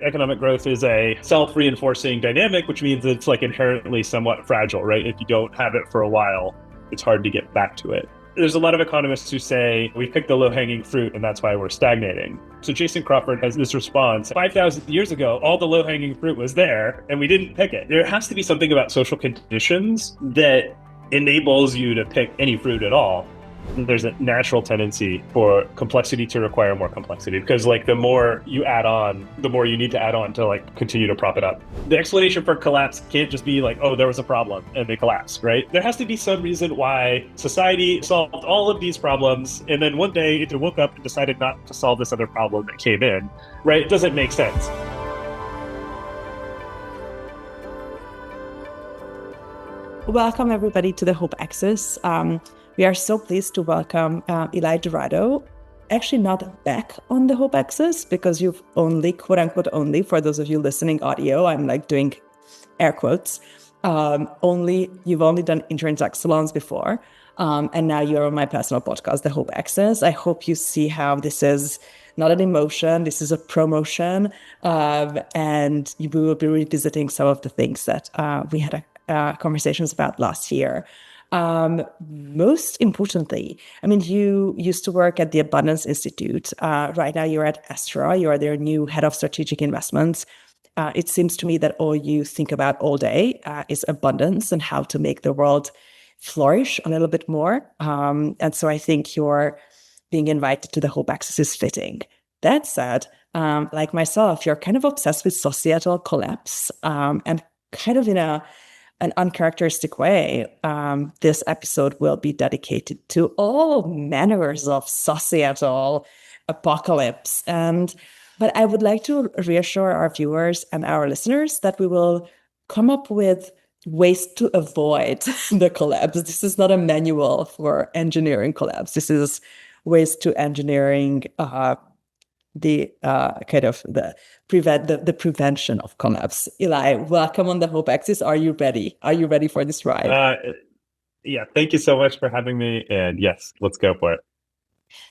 economic growth is a self-reinforcing dynamic, which means it's like inherently somewhat fragile, right? If you don't have it for a while, it's hard to get back to it. There's a lot of economists who say we picked the low-hanging fruit and that's why we're stagnating. So Jason Crawford has this response: 5,000 years ago, all the low-hanging fruit was there and we didn't pick it. There has to be something about social conditions that enables you to pick any fruit at all. There's a natural tendency for complexity to require more complexity, because like the more you add on, the more you need to add on to like continue to prop it up. The explanation for collapse can't just be like, oh, there was a problem and they collapsed, right? There has to be some reason why society solved all of these problems and then one day it woke up and decided not to solve this other problem that came in, right? It doesn't make sense. Welcome everybody to the Hope Axis. We are so pleased to welcome Eli Dourado, actually not back on the Hope Axis, because you've only, quote unquote only, for those of you listening audio, I'm like doing air quotes, you've only done Interintellect salons before, and now you're on my personal podcast, the Hope Axis. I hope you see how this is not an emotion, this is a promotion, and we will be revisiting some of the things that we had conversations about last year. Most importantly, I mean, you used to work at the Abundance Institute. Right now you're at Astra. You are their new head of strategic investments. It seems to me that all you think about all day is abundance and how to make the world flourish a little bit more. And so I think your being invited to the Hope Axis is fitting. That said, like myself, you're kind of obsessed with societal collapse, and kind of in an uncharacteristic way, this episode will be dedicated to all manners of societal apocalypse. But I would like to reassure our viewers and our listeners that we will come up with ways to avoid the collapse. This is not a manual for engineering collapse. This is ways to engineering the prevention of collapse. Eli, welcome on the Hope Axis. Are you ready? Are you ready for this ride? Yeah, thank you so much for having me. And yes, let's go for it.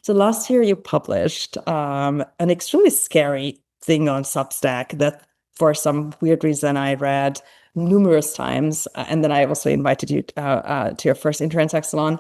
So last year you published an extremely scary thing on Substack that for some weird reason I read numerous times. And then I also invited you to your first Interintellect salon.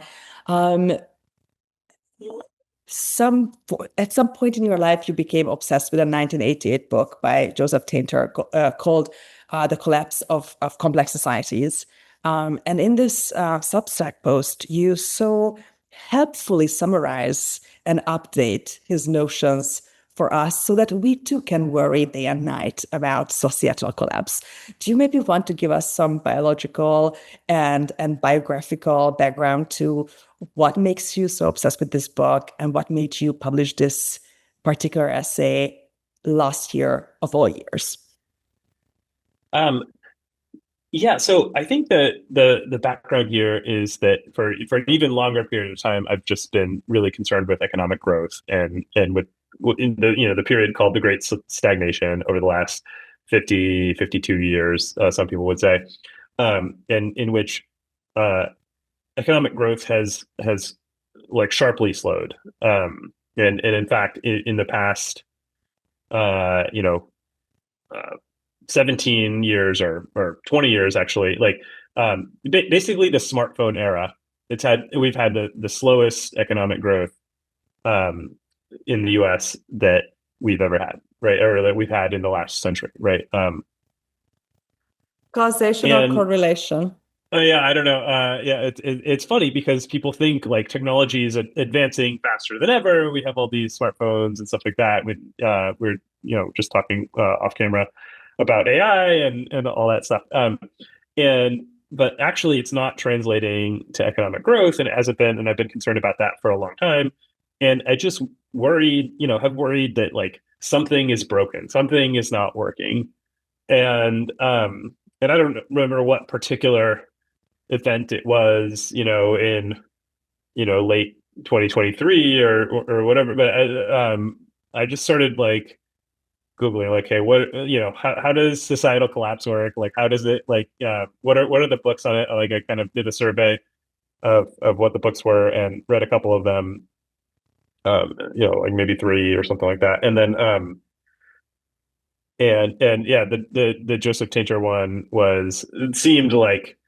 At some point in your life, you became obsessed with a 1988 book by Joseph Tainter called The Collapse of Complex Societies. And in this Substack post, you so helpfully summarize and update his notions for us so that we too can worry day and night about societal collapse. Do you maybe want to give us some biological and biographical background to what makes you so obsessed with this book and what made you publish this particular essay last year of all years? Yeah, so I think that the background here is that for an even longer period of time, I've just been really concerned with economic growth and with in the period called the Great Stagnation over the last 52 years, some people would say, and in which economic growth has like sharply slowed, and in fact in the past, uh, you know. 17 years or 20 years actually, like basically the smartphone era, we've had the slowest economic growth in the US that we've ever had, right? Or that we've had in the last century, right? Causation or correlation? Yeah, I don't know. Yeah, it's funny because people think like technology is advancing faster than ever. We have all these smartphones and stuff like that. We're just talking off camera about AI and all that stuff. But actually, it's not translating to economic growth, and it hasn't been. And I've been concerned about that for a long time. And I just have worried that like something is broken, something is not working, and I don't remember what particular event it was, in late 2023 or whatever. But I just started like Googling, like, hey, what how does societal collapse work? Like, how does it like what are the books on it? Like, I kind of did a survey of what the books were and read a couple of them, like maybe three or something like that, and then and yeah, the Joseph Tainter one it seemed like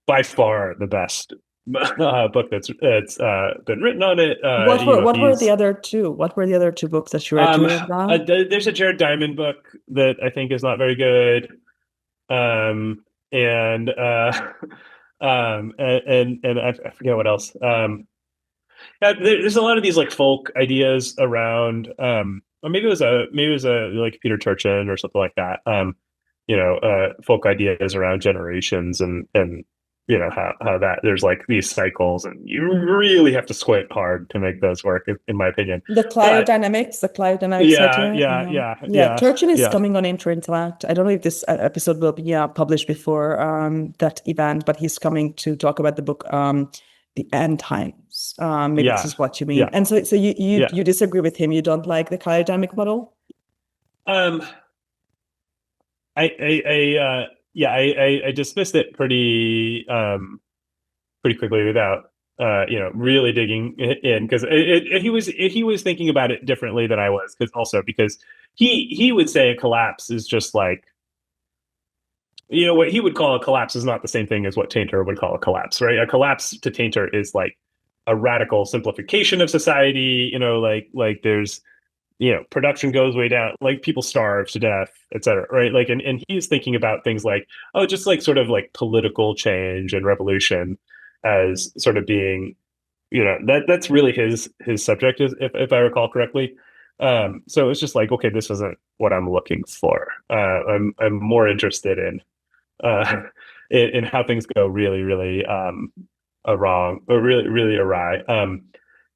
by far the best book that's been written on it. What were the other two? What were the other two books that you read? Do you remember? There's a Jared Diamond book that I think is not very good. And and I forget what else. Yeah, there's a lot of these like folk ideas around, or maybe it was a like Peter Turchin or something like that. Folk ideas around generations and how that there's like these cycles, and you really have to squint hard to make those work, in my opinion. The cryodynamics idea. Yeah. Turchin is coming on Interintellect. I don't know if this episode will be published before that event, but he's coming to talk about the book The End Times. Maybe this is what you mean. And so you disagree with him. You don't like the cryodynamic model? I dismissed it pretty quickly without really digging in, because he was thinking about it differently than I was, because he would say a collapse is just like, what he would call a collapse is not the same thing as what Tainter would call a collapse, right? A collapse to Tainter is like a radical simplification of society, like there's production goes way down, like people starve to death, etc. Right? Like, and he's thinking about things like, just like sort of like political change and revolution as sort of being, that's really his subject, if I recall correctly. So it's just like, okay, this isn't what I'm looking for. I'm more interested in how things go really, really wrong, or really, really awry.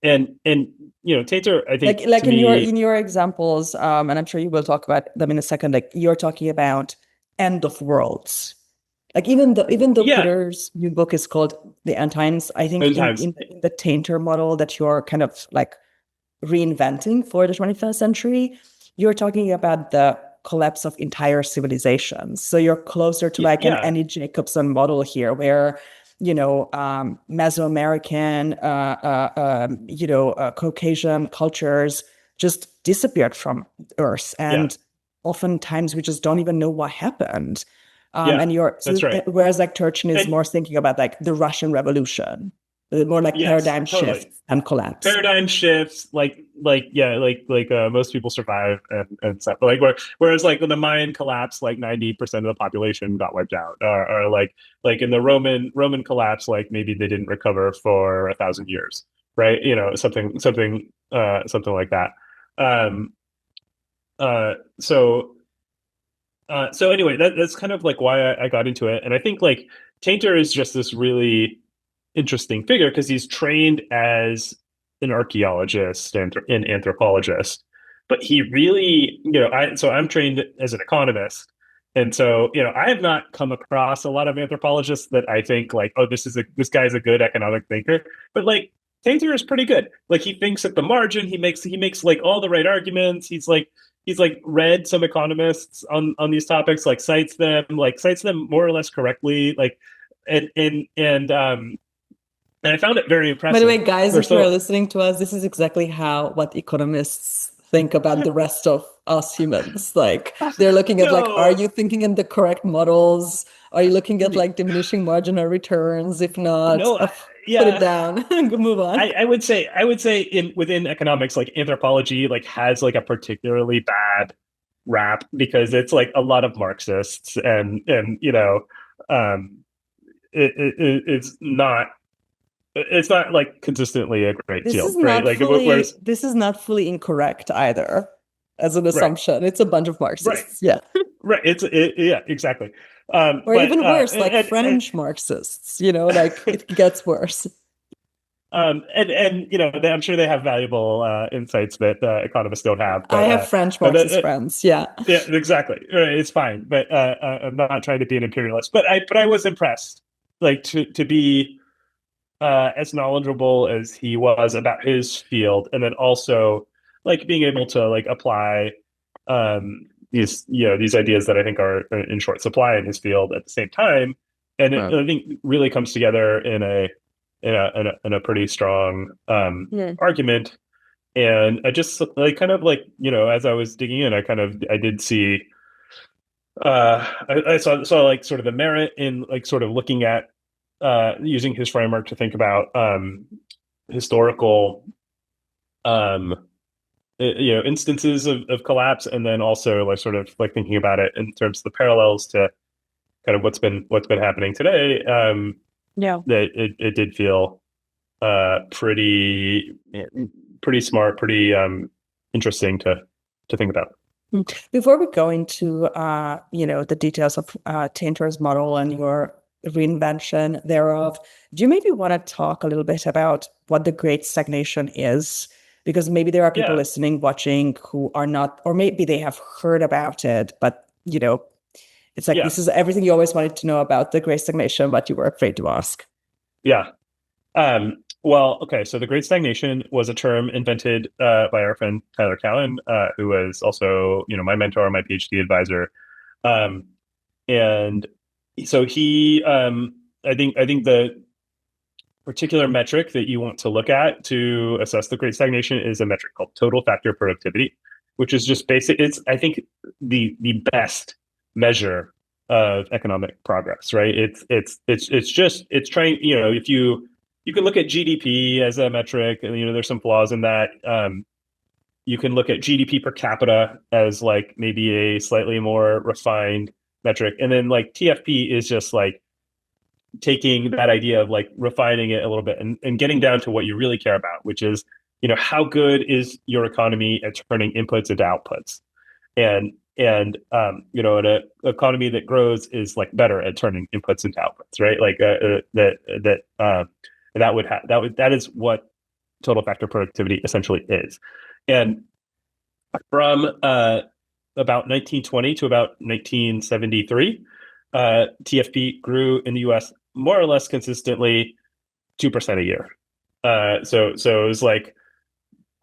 And Tainter, I think, like in your examples, and I'm sure you will talk about them in a second. Like, you're talking about end of worlds. Like, even though Peter's new book is called The End Times, I think in the Tainter model that you're kind of like reinventing for the 21st century, you're talking about the collapse of entire civilizations. So you're closer to an Annie Jacobson model here, where Mesoamerican, Caucasian cultures just disappeared from Earth, and oftentimes we just don't even know what happened. That's right. Whereas like Turchin is more thinking about like the Russian Revolution, more like paradigm shifts and collapse. Paradigm shifts, like most people survive and stuff. But whereas like when the Mayan collapse, like 90% of the population got wiped out, or like in the Roman collapse, like maybe they didn't recover for 1,000 years, right? Something like that. So anyway, that's kind of like why I got into it, and I think like Tainter is just this really interesting figure because he's trained as an archaeologist and an anthropologist, but he really, I'm trained as an economist, and so I have not come across a lot of anthropologists that I think like, oh, this guy's a good economic thinker, but like Tainter is pretty good. Like, he thinks at the margin, he makes like all the right arguments. He's read some economists on these topics, like cites them more or less correctly, like and I found it very impressive. By the way, guys, if you're listening to us, this is exactly what economists think about the rest of us humans. Like, they're looking at like, are you thinking in the correct models? Are you looking at like diminishing marginal returns? If not, put it down and move on. I would say within economics, like anthropology, like has like a particularly bad rap because it's like a lot of Marxists and it's not like consistently a great deal, right? Like, this is not fully incorrect either as an assumption. Right. It's a bunch of Marxists. Right. Yeah. Right. Yeah, exactly. Or even worse, like French Marxists, like it gets worse. I'm sure they have valuable insights that economists don't have. But, I have French Marxist friends. Yeah. Yeah, exactly. It's fine. But I'm not trying to be an imperialist. But I was impressed, like to be as knowledgeable as he was about his field, and then also like being able to like apply these ideas that I think are in short supply in his field at the same time, and I think really comes together in a pretty strong argument And I just like kind of like, as I was digging in, I did see I saw like sort of the merit in like sort of looking at using his framework to think about historical instances of collapse, and then also like sort of like thinking about it in terms of the parallels to kind of what's been happening today. Yeah. That it did feel pretty smart, pretty interesting to think about. Before we go into the details of Tainter's model and your reinvention thereof, do you maybe want to talk a little bit about what the Great Stagnation is? Because maybe there are people Yeah, listening, watching who are not, or maybe they have heard about it, but it's like yeah, this is everything you always wanted to know about the Great Stagnation, but you were afraid to ask. yeah. Well, okay. So the Great Stagnation was a term invented by our friend Tyler Cowen, who was also, my mentor, my PhD advisor. Um, and so I think the particular metric that you want to look at to assess the Great Stagnation is a metric called total factor productivity, which is just basic. It's, I think, the best measure of economic progress, right? It's trying, if you can look at GDP as a metric, and there's some flaws in that. You can look at GDP per capita as like maybe a slightly more refined metric, and then like TFP is just like taking that idea of like refining it a little bit and getting down to what you really care about, which is, how good is your economy at turning inputs into outputs? An economy that grows is like better at turning inputs into outputs, right? Like that is what total factor productivity essentially is. And from about 1920 to about 1973, TFP grew in the U.S. more or less consistently 2% a year. So it was like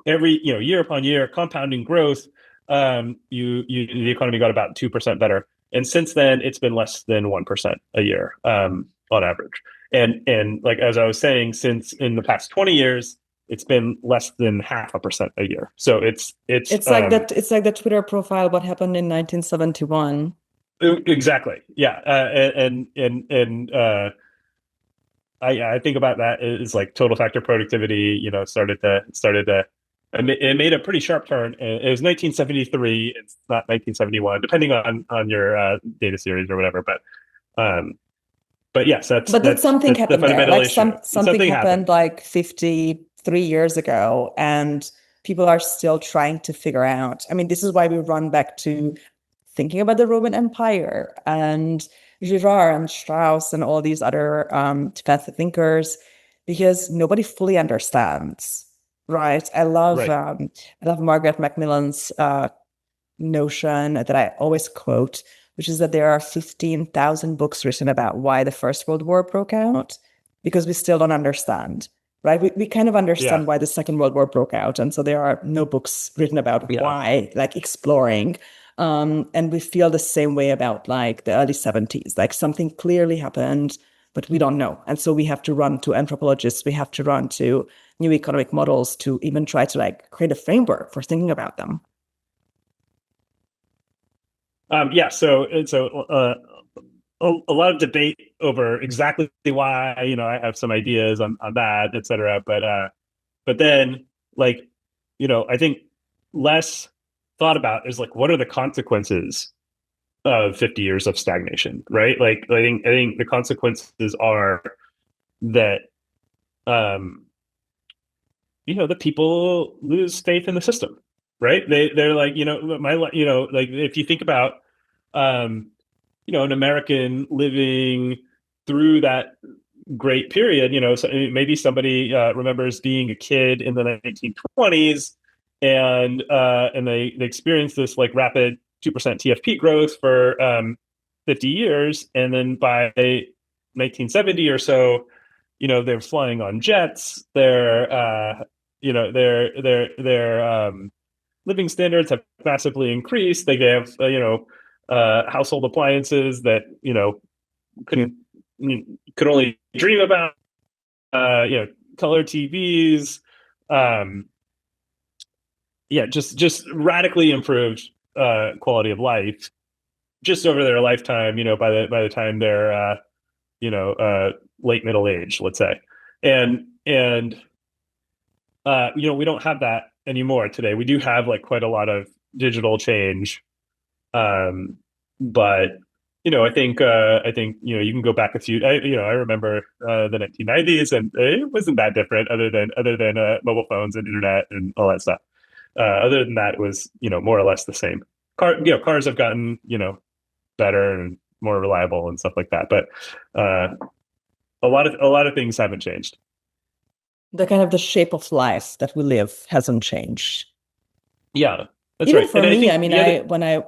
every year upon year compounding growth. The economy got about 2% better, and since then it's been less than 1% a year on average. And like as I was saying, since in the past 20 years, it's been less than 0.5% a year. So It's like that. It's like the Twitter profile. What happened in 1971? exactly, yeah, and I think about that as like total factor productivity. Started to it made a pretty sharp turn. It was 1973. It's not 1971, depending on your data series or whatever. But yes, that's But did something the happen there? fundamental Like issue. something Something happened happened. like 53 years ago, and people are still trying to figure out. I mean, this is why we run back to thinking about the Roman Empire and Girard and Strauss and all these other defensive thinkers, because nobody fully understands, right? Right. I love Margaret Macmillan's notion that I always quote, which is that there are 15,000 books written about why the First World War broke out, because we still don't understand, right? We kind of Yeah. understand why the Second World War broke out. And so there are no books written about Yeah. why, like exploring. And we feel the same way about like the early 70s, like something clearly happened, but we don't know. And so we have to run to anthropologists, we have to run to new economic models to even try to like create a framework for thinking about them. Yeah. So a lot of debate over exactly why. I have some ideas on that, et cetera. But then like I think less thought about is like what are the consequences of 50 years of stagnation, right? Like I think the consequences are that um the people lose faith in the system, right? They're like, like if you think about um an American living through that great period, so maybe somebody remembers being a kid in the 1920s, and they experienced this like rapid 2% TFP growth for 50 years, and then by 1970 or so, they're flying on jets. Their living standards have massively increased. They have household appliances that couldn't could only dream about. Color TVs, um, yeah, just radically improved quality of life just over their lifetime. By the time they're late middle age, let's say, and we don't have that anymore today. We do have like quite a lot of digital change, but I think you can go back a few. I remember the 1990s, and it wasn't that different, other than mobile phones and internet and all that stuff. Other than that, it was more or less the same. Cars have gotten better and more reliable and stuff like that, but a lot of things haven't changed. The kind of the shape of life that we live hasn't changed. Yeah, that's Even right. for And I me, I think mean, the other, when I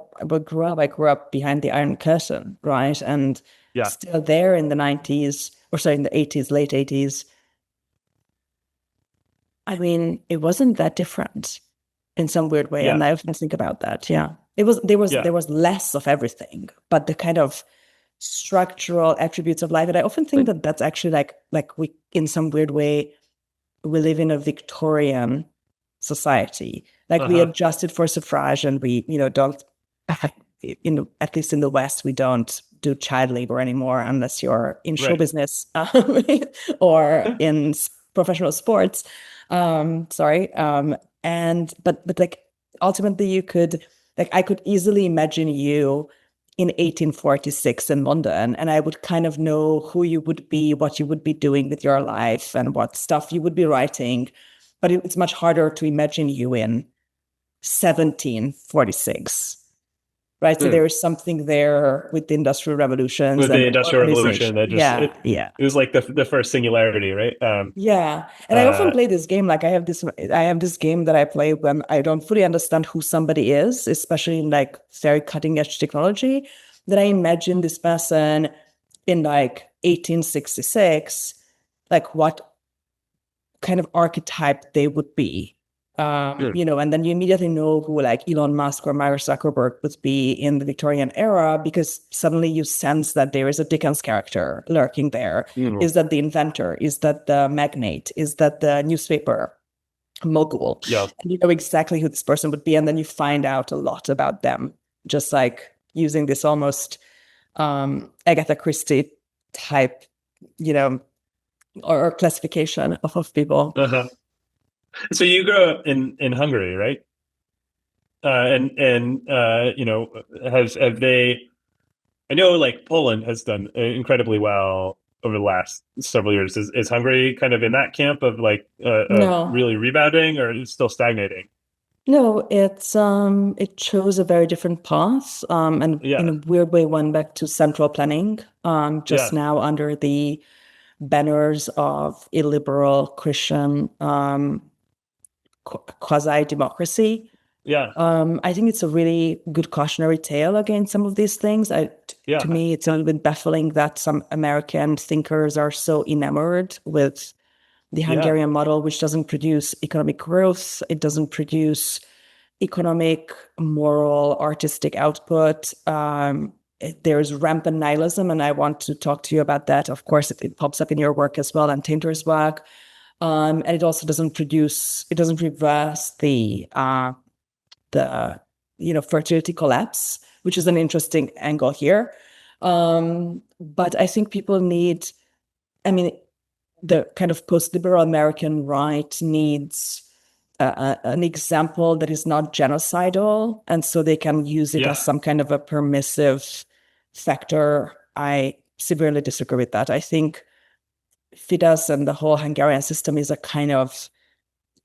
grew up behind the Iron Curtain, right? And yeah, still there in the 90s, or sorry, in the 80s, late 80s. I mean, it wasn't that different in some weird way. yeah, And I often think about that. Yeah. There was less of everything, but the kind of structural attributes of life. And I often think that that's actually like we, in some weird way, we live in a Victorian society. Like we uh-huh, adjusted for suffrage, and we, don't, at least in the West, we don't do child labor anymore unless you're in show right, business or in professional sports. Sorry. But like ultimately you could, like, I could easily imagine you in 1846 in London, and I would kind of know who you would be, what you would be doing with your life, and what stuff you would be writing. But it's much harder to imagine you in 1746, right? So Hmm. there is something there with the industrial revolutions With and the the Industrial Revolution, urbanization. that just Yeah, yeah. it was like the first singularity, right? Yeah. And I often Uh, play this game. Like I have this game that I play when I don't fully understand who somebody is, especially in like very cutting edge technology. That I imagine this person in like 1866, like what kind of archetype they would be. hmm, And then you immediately know who like Elon Musk or Mark Zuckerberg would be in the Victorian era, because suddenly you sense that there is a Dickens character lurking there. hmm, Is that the inventor? Is that the magnate? Is that the newspaper mogul? yeah, And you know exactly who this person would be. And then you find out a lot about them, just like using this almost Agatha Christie type, you know, or classification of people. uh-huh. So you grew up in Hungary, right? And have they? I know like Poland has done incredibly well over the last several years. Is Hungary kind of in that camp of like No, really rebounding, or is it still stagnating? no, it chose a very different path, and in Yeah, a weird way went back to central planning, just yeah, now under the banners of illiberal Christian quasi-democracy. yeah, I think it's a really good cautionary tale against some of these things. To yeah, me, it's a little bit baffling that some American thinkers are so enamored with the yeah, Hungarian model, which doesn't produce economic growth. It doesn't produce economic, moral, artistic output. There's rampant nihilism, and I want to talk to you about that. Of course, it pops up in your work as well and Tainter's work. And it also it doesn't reverse the fertility collapse, which is an interesting angle here. But I think people need, I mean, the kind of post-liberal American right needs an example that is not genocidal, and so they can use it as yeah, some kind of a permissive factor. I severely disagree with that. I think Fidesz and the whole Hungarian system is a kind of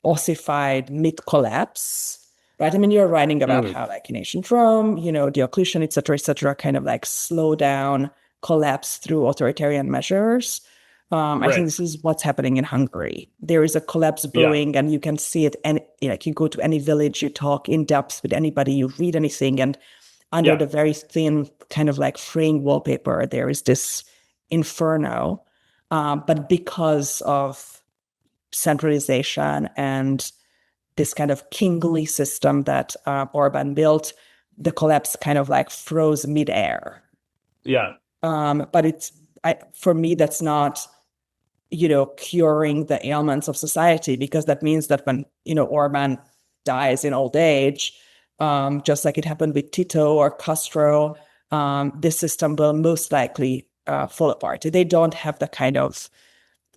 ossified mid-collapse, right? I mean, you're writing about mm, how, like in ancient Rome, Diocletian, et cetera, kind of like slow down, collapse through authoritarian measures. I think right, this is what's happening in Hungary. There is a collapse yeah, brewing, and you can see it. And like you go to any village, you talk in depth with anybody, you read anything, and under yeah, the very thin kind of like fraying wallpaper, there is this inferno. But because of centralization and this kind of kingly system that Orban built, the collapse kind of like froze midair. yeah, But for me, that's not, curing the ailments of society, because that means that when, Orban dies in old age, just like it happened with Tito or Castro, this system will most likely fall apart. They don't have the kind of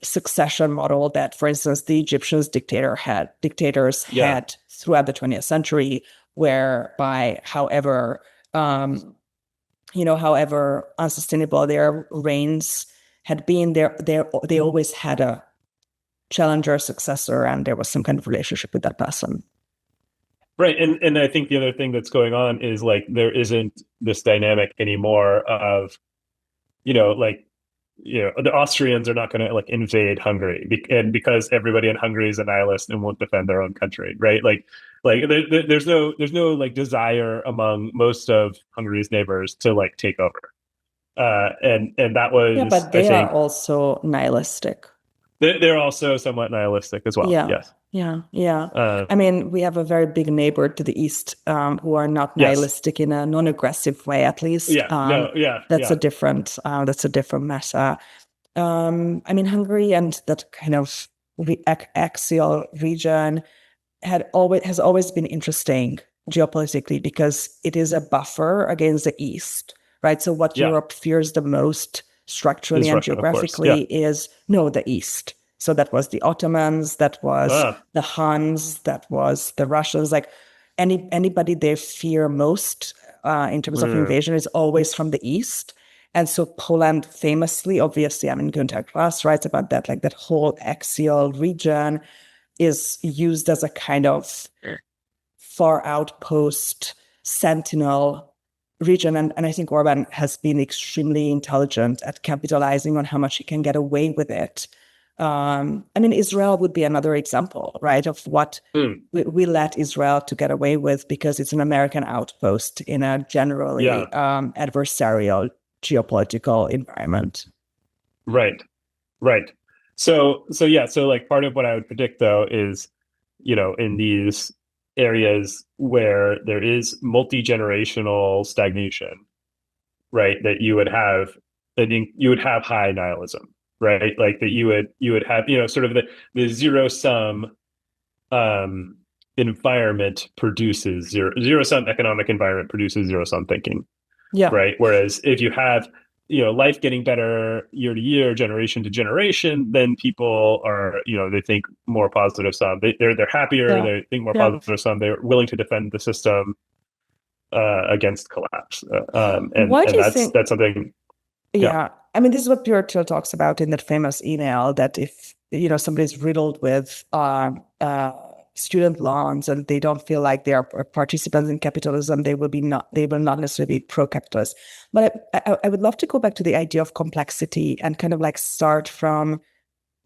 succession model that, for instance, the Egyptians dictators had throughout the 20th century, whereby however unsustainable their reigns had been, they always had a challenger successor, and there was some kind of relationship with that person. Right. And I think the other thing that's going on is like there isn't this dynamic anymore of, like, the Austrians are not going to like invade Hungary, and because everybody in Hungary is a nihilist and won't defend their own country, right? There's no like desire among most of Hungary's neighbors to like take over. And that was, but they are also nihilistic. They're also somewhat nihilistic as well. Yes. Yeah. I mean, we have a very big neighbor to the east who are not nihilistic in a non-aggressive way, at least. That's a different matter. I mean, Hungary and that kind of axial region has always been interesting geopolitically because it is a buffer against the east, right? So what Europe fears the most structurally and geographically is the east. So that was the Ottomans, that was the Huns, that was the Russians. Like anybody they fear most in terms of invasion is always from the east. And so Poland famously, obviously, I mean, Günter Grass writes about that, like that whole axial region is used as a kind of far outpost sentinel region. And I think Orban has been extremely intelligent at capitalizing on how much he can get away with it. I mean, Israel would be another example, right, of what we let Israel to get away with because it's an American outpost in a generally adversarial geopolitical environment. Right. So like part of what I would predict though is, in these areas where there is multi-generational stagnation, right, that you would have high nihilism, right? Like that you would have, sort of the zero sum environment produces zero sum economic environment produces zero sum thinking. Right. Whereas if you have, life getting better year to year, generation to generation, then people are, they think more positive sum. They're happier. They think more positive sum. They're willing to defend the system against collapse. That's something. Yeah. I mean, this is what Pierre Thiel talks about in that famous email, that if, somebody's riddled with student loans and they don't feel like they are participants in capitalism, they will not necessarily be pro-capitalist. But I would love to go back to the idea of complexity and kind of like start from,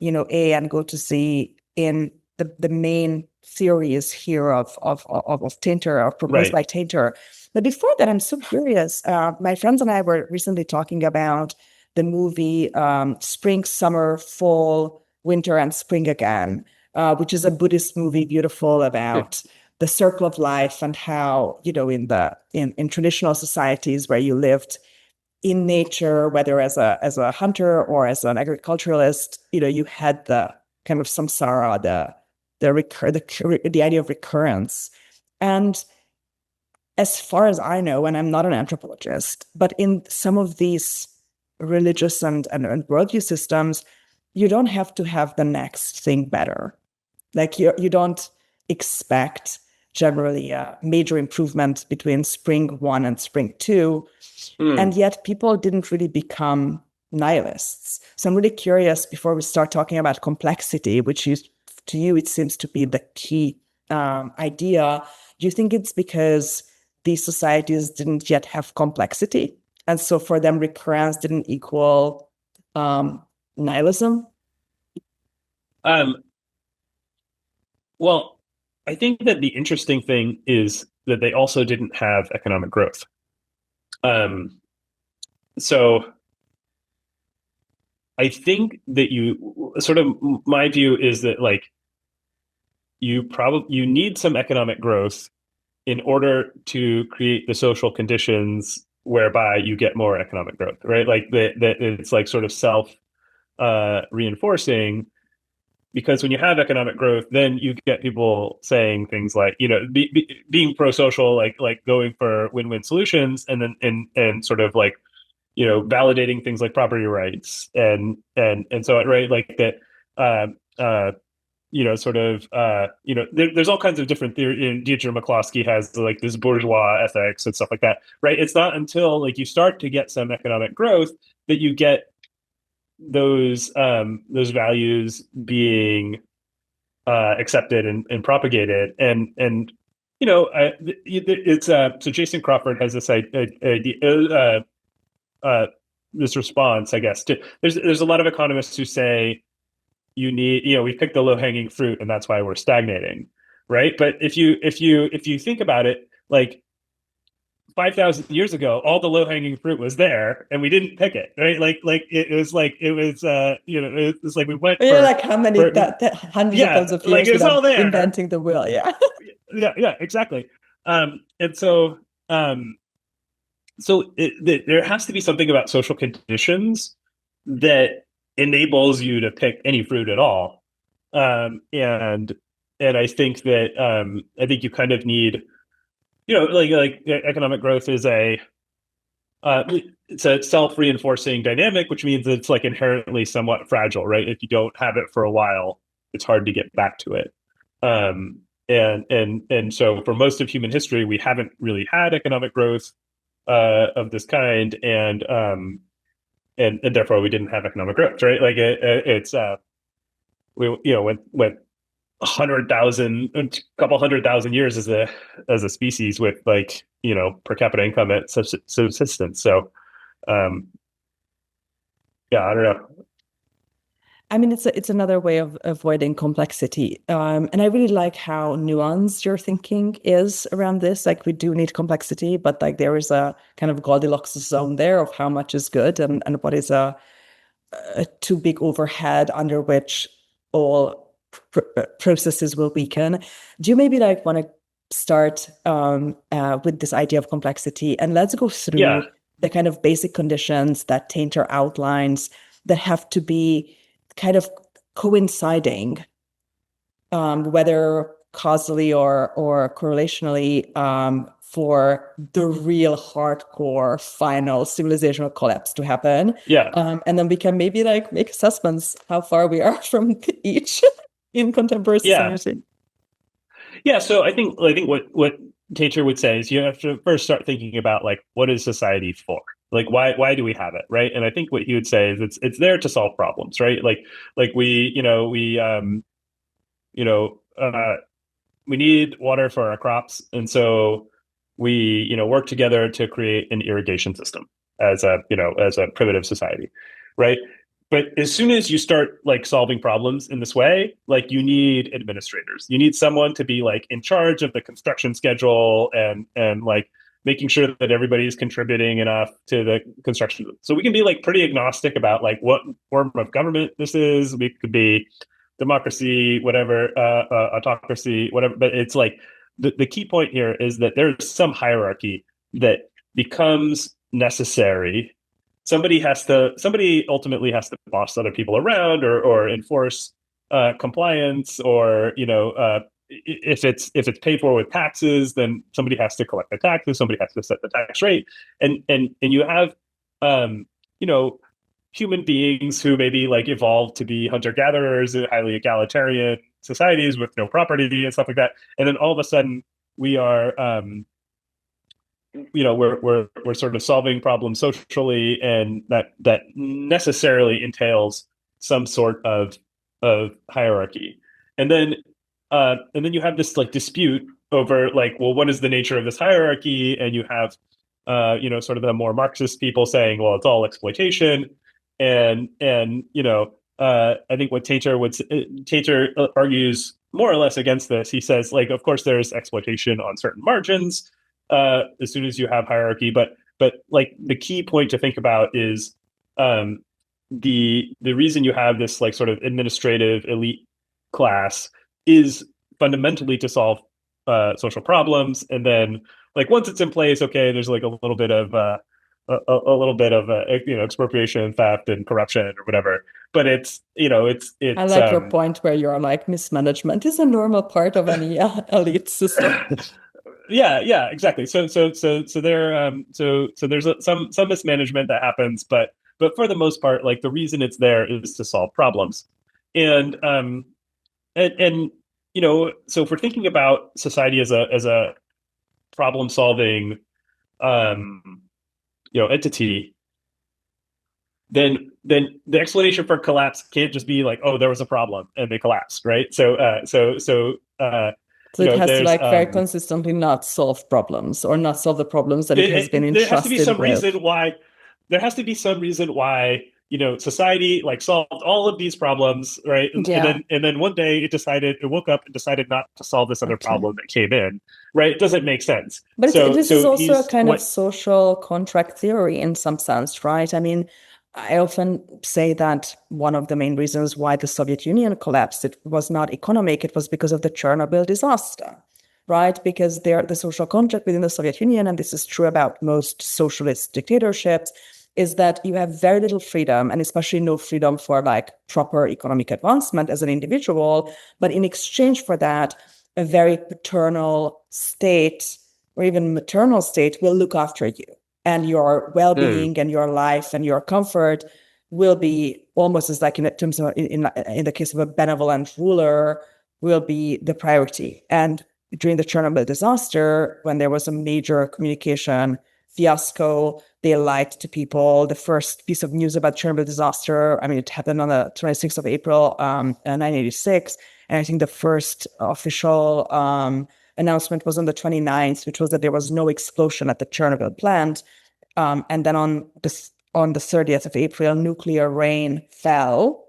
A and go to Z in the main theories here of Tainter, or proposed by Tainter. But before that, I'm so curious. My friends and I were recently talking about the movie Spring, Summer, Fall, Winter, and Spring Again, which is a Buddhist movie, beautiful, about the circle of life and how, in traditional societies where you lived in nature, whether as a hunter or as an agriculturalist, you had the kind of samsara, the idea of recurrence. And as far as I know, and I'm not an anthropologist, but in some of these religious and worldview systems, you don't have to have the next thing better. Like you don't expect generally a major improvement between spring 1 and spring 2. And yet people didn't really become nihilists. So I'm really curious, before we start talking about complexity, which to you, it seems to be the key idea. Do you think it's because these societies didn't yet have complexity? And so for them, recurrence didn't equal nihilism? Well, I think that the interesting thing is that they also didn't have economic growth. So I think that my view is that like you need some economic growth in order to create the social conditions whereby you get more economic growth, right? Like that it's like sort of self reinforcing, because when you have economic growth, then you get people saying things like, being pro-social, like going for win-win solutions, and then and sort of like, validating things like property rights and so on, right? Like that, there's all kinds of different theory. And Deirdre McCloskey has like this bourgeois ethics and stuff like that, right? It's not until like you start to get some economic growth that you get those values being accepted and propagated, and it's so Jason Crawford has this idea, this response, I guess, to there's a lot of economists who say you need, we picked the low-hanging fruit and that's why we're stagnating, right? But if you think about it, like 5,000 years ago, all the low-hanging fruit was there and we didn't pick it, right? It was like we went yeah, like how many hundreds of thousands of years like it was all there, inventing the wheel. Yeah, exactly. And so there has to be something about social conditions that enables you to pick any fruit at all. And I think that you kind of need, like economic growth is it's a self-reinforcing dynamic, which means it's like inherently somewhat fragile, right? If you don't have it for a while, it's hard to get back to it. And so for most of human history, we haven't really had economic growth of this kind, and therefore we didn't have economic growth, right? Like it's we went 100,000, a couple 100,000 years as a species with like per capita income at subsistence. So yeah, I don't know. I mean, it's another way of avoiding complexity. And I really like how nuanced your thinking is around this. Like we do need complexity, but like there is a kind of Goldilocks zone there of how much is good and what is a too big overhead under which all processes will weaken. Do you maybe like want to start with this idea of complexity, and let's go through the kind of basic conditions that Tainter outlines that have to be kind of coinciding, whether causally or correlationally, for the real hardcore final civilizational collapse to happen. And then we can maybe like make assessments how far we are from each in contemporary society. Yeah. So I think what Tainter would say is you have to first start thinking about like, what is society for? Like, why do we have it, right? And I think what he would say is it's there to solve problems, right? Like we need water for our crops, and so we work together to create an irrigation system as a primitive society, right? But as soon as you start like solving problems in this way, like you need administrators, you need someone to be like in charge of the construction schedule and like making sure that everybody's contributing enough to the construction. So we can be like pretty agnostic about like what form of government this is. We could be democracy, whatever, autocracy, whatever. But it's like the key point here is that there's some hierarchy that becomes necessary. Somebody ultimately has to boss other people around or enforce compliance, or if it's paid for with taxes, then somebody has to collect the taxes, somebody has to set the tax rate, and you have human beings who maybe like evolved to be hunter-gatherers in highly egalitarian societies with no property and stuff like that, and then all of a sudden we are we're sort of solving problems socially, and that necessarily entails some sort of hierarchy, and then you have this like dispute over like, well, what is the nature of this hierarchy? And you have sort of the more Marxist people saying, well, it's all exploitation, and I think what Tainter argues more or less against this. He says, like, of course there's exploitation on certain margins as soon as you have hierarchy, but like the key point to think about is the reason you have this like sort of administrative elite class is fundamentally to solve social problems, and then like once it's in place, okay, there's like a little bit of expropriation, theft, and corruption or whatever. but it's I like your point where you're like mismanagement is a normal part of any elite system. yeah, exactly. So there's some mismanagement that happens, but for the most part, like the reason it's there is to solve problems, and and so if we're thinking about society as a problem solving entity, then the explanation for collapse can't just be like, oh, there was a problem and they collapsed, right? So it has to there's like very consistently not solve problems or not solve the problems that it has been there has to be entrusted some with. reason why there has to be some reason why society like solved all of these problems, right? And then one day it woke up and decided not to solve this other problem that came in, right? It doesn't make sense. But this is also a kind of social contract theory in some sense, right? I mean, I often say that one of the main reasons why the Soviet Union collapsed, it was not economic, it was because of the Chernobyl disaster, right? Because the social contract within the Soviet Union, and this is true about most socialist dictatorships, is that you have very little freedom, and especially no freedom for like proper economic advancement as an individual. But in exchange for that, a very paternal state or even maternal state will look after you, and your well-being and your life and your comfort will be almost as like in terms of in the case of a benevolent ruler will be the priority. And during the Chernobyl disaster, when there was a major communication fiasco, they lied to people. The first piece of news about Chernobyl disaster, I mean, it happened on the 26th of April, 1986. And I think the first official announcement was on the 29th, which was that there was no explosion at the Chernobyl plant. And then on the 30th of April, nuclear rain fell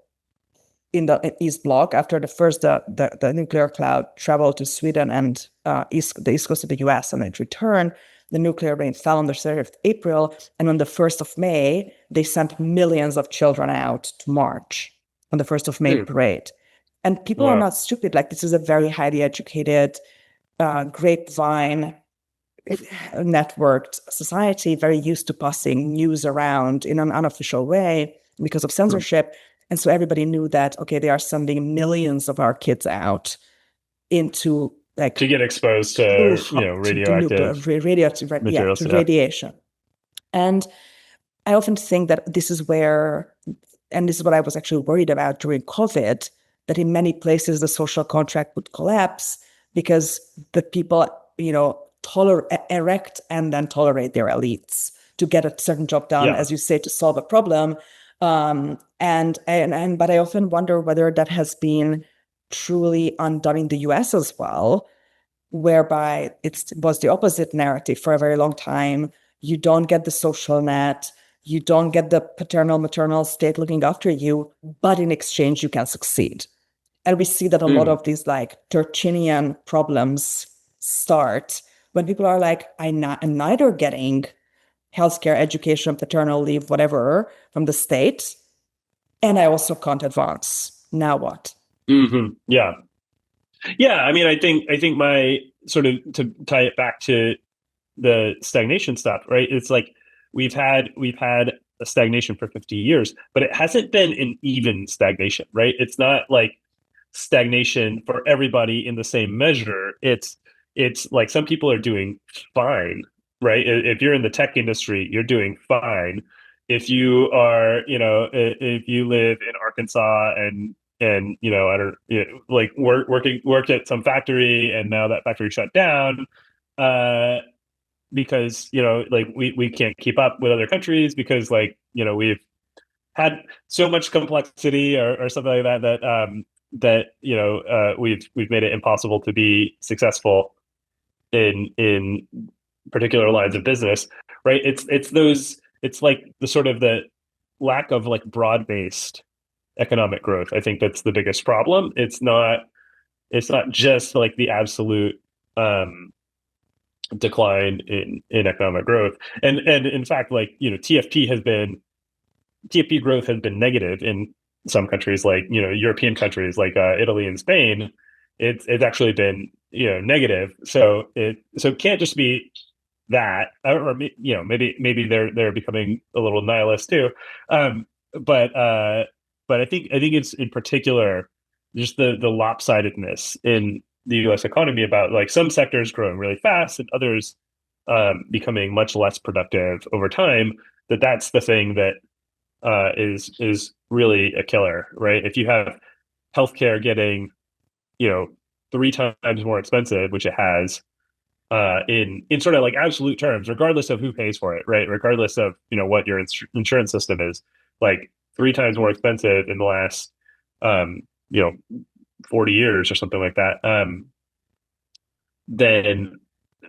in the East Bloc after the nuclear cloud traveled to Sweden and the east coast of the US and it returned. The nuclear rain fell on the 30th of April, and on the 1st of May, they sent millions of children out to march on the 1st of May parade. And people are not stupid. Like, this is a very highly educated, grapevine networked society, very used to passing news around in an unofficial way because of censorship. And so everybody knew that, okay, they are sending millions of our kids out into like to get exposed to radioactive materials, to radiation. And I often think that this is where, and this is what I was actually worried about during COVID, that in many places the social contract would collapse because the people, erect and then tolerate their elites to get a certain job done, as you say, to solve a problem. But I often wonder whether that has been truly undone in the US as well, whereby it was the opposite narrative for a very long time. You don't get the social net, you don't get the paternal, maternal state looking after you, but in exchange, you can succeed. And we see that a lot of these like Turchinian problems start when people are like, I'm neither getting healthcare, education, paternal leave, whatever, from the state, and I also can't advance. Now what? Yeah. I mean, I think my sort of, to tie it back to the stagnation stuff, right? It's like we've had a stagnation for 50 years, but it hasn't been an even stagnation, right? It's not like stagnation for everybody in the same measure. It's like some people are doing fine, right? If you're in the tech industry, you're doing fine. If you are, if you live in Arkansas and I don't like work at some factory and now that factory shut down because like we can't keep up with other countries because like we've had so much complexity or something like that we've made it impossible to be successful in particular lines of business, right? It's like the sort of the lack of like broad-based economic growth. I think that's the biggest problem. It's not just like the absolute decline in economic growth. And in fact, like, TFP growth has been negative in some countries, like, European countries like Italy and Spain. It's actually been, negative. So it can't just be that, or maybe they're becoming a little nihilist too. But But I think it's in particular just the lopsidedness in the U.S. economy about like some sectors growing really fast and others becoming much less productive over time. That's the thing that is really a killer, right? If you have healthcare getting, 3 times more expensive, which it has, in sort of like absolute terms, regardless of who pays for it, right? Regardless of what your insurance system is, like 3 times more expensive in the last, um, you know, 40 years or something like that. Then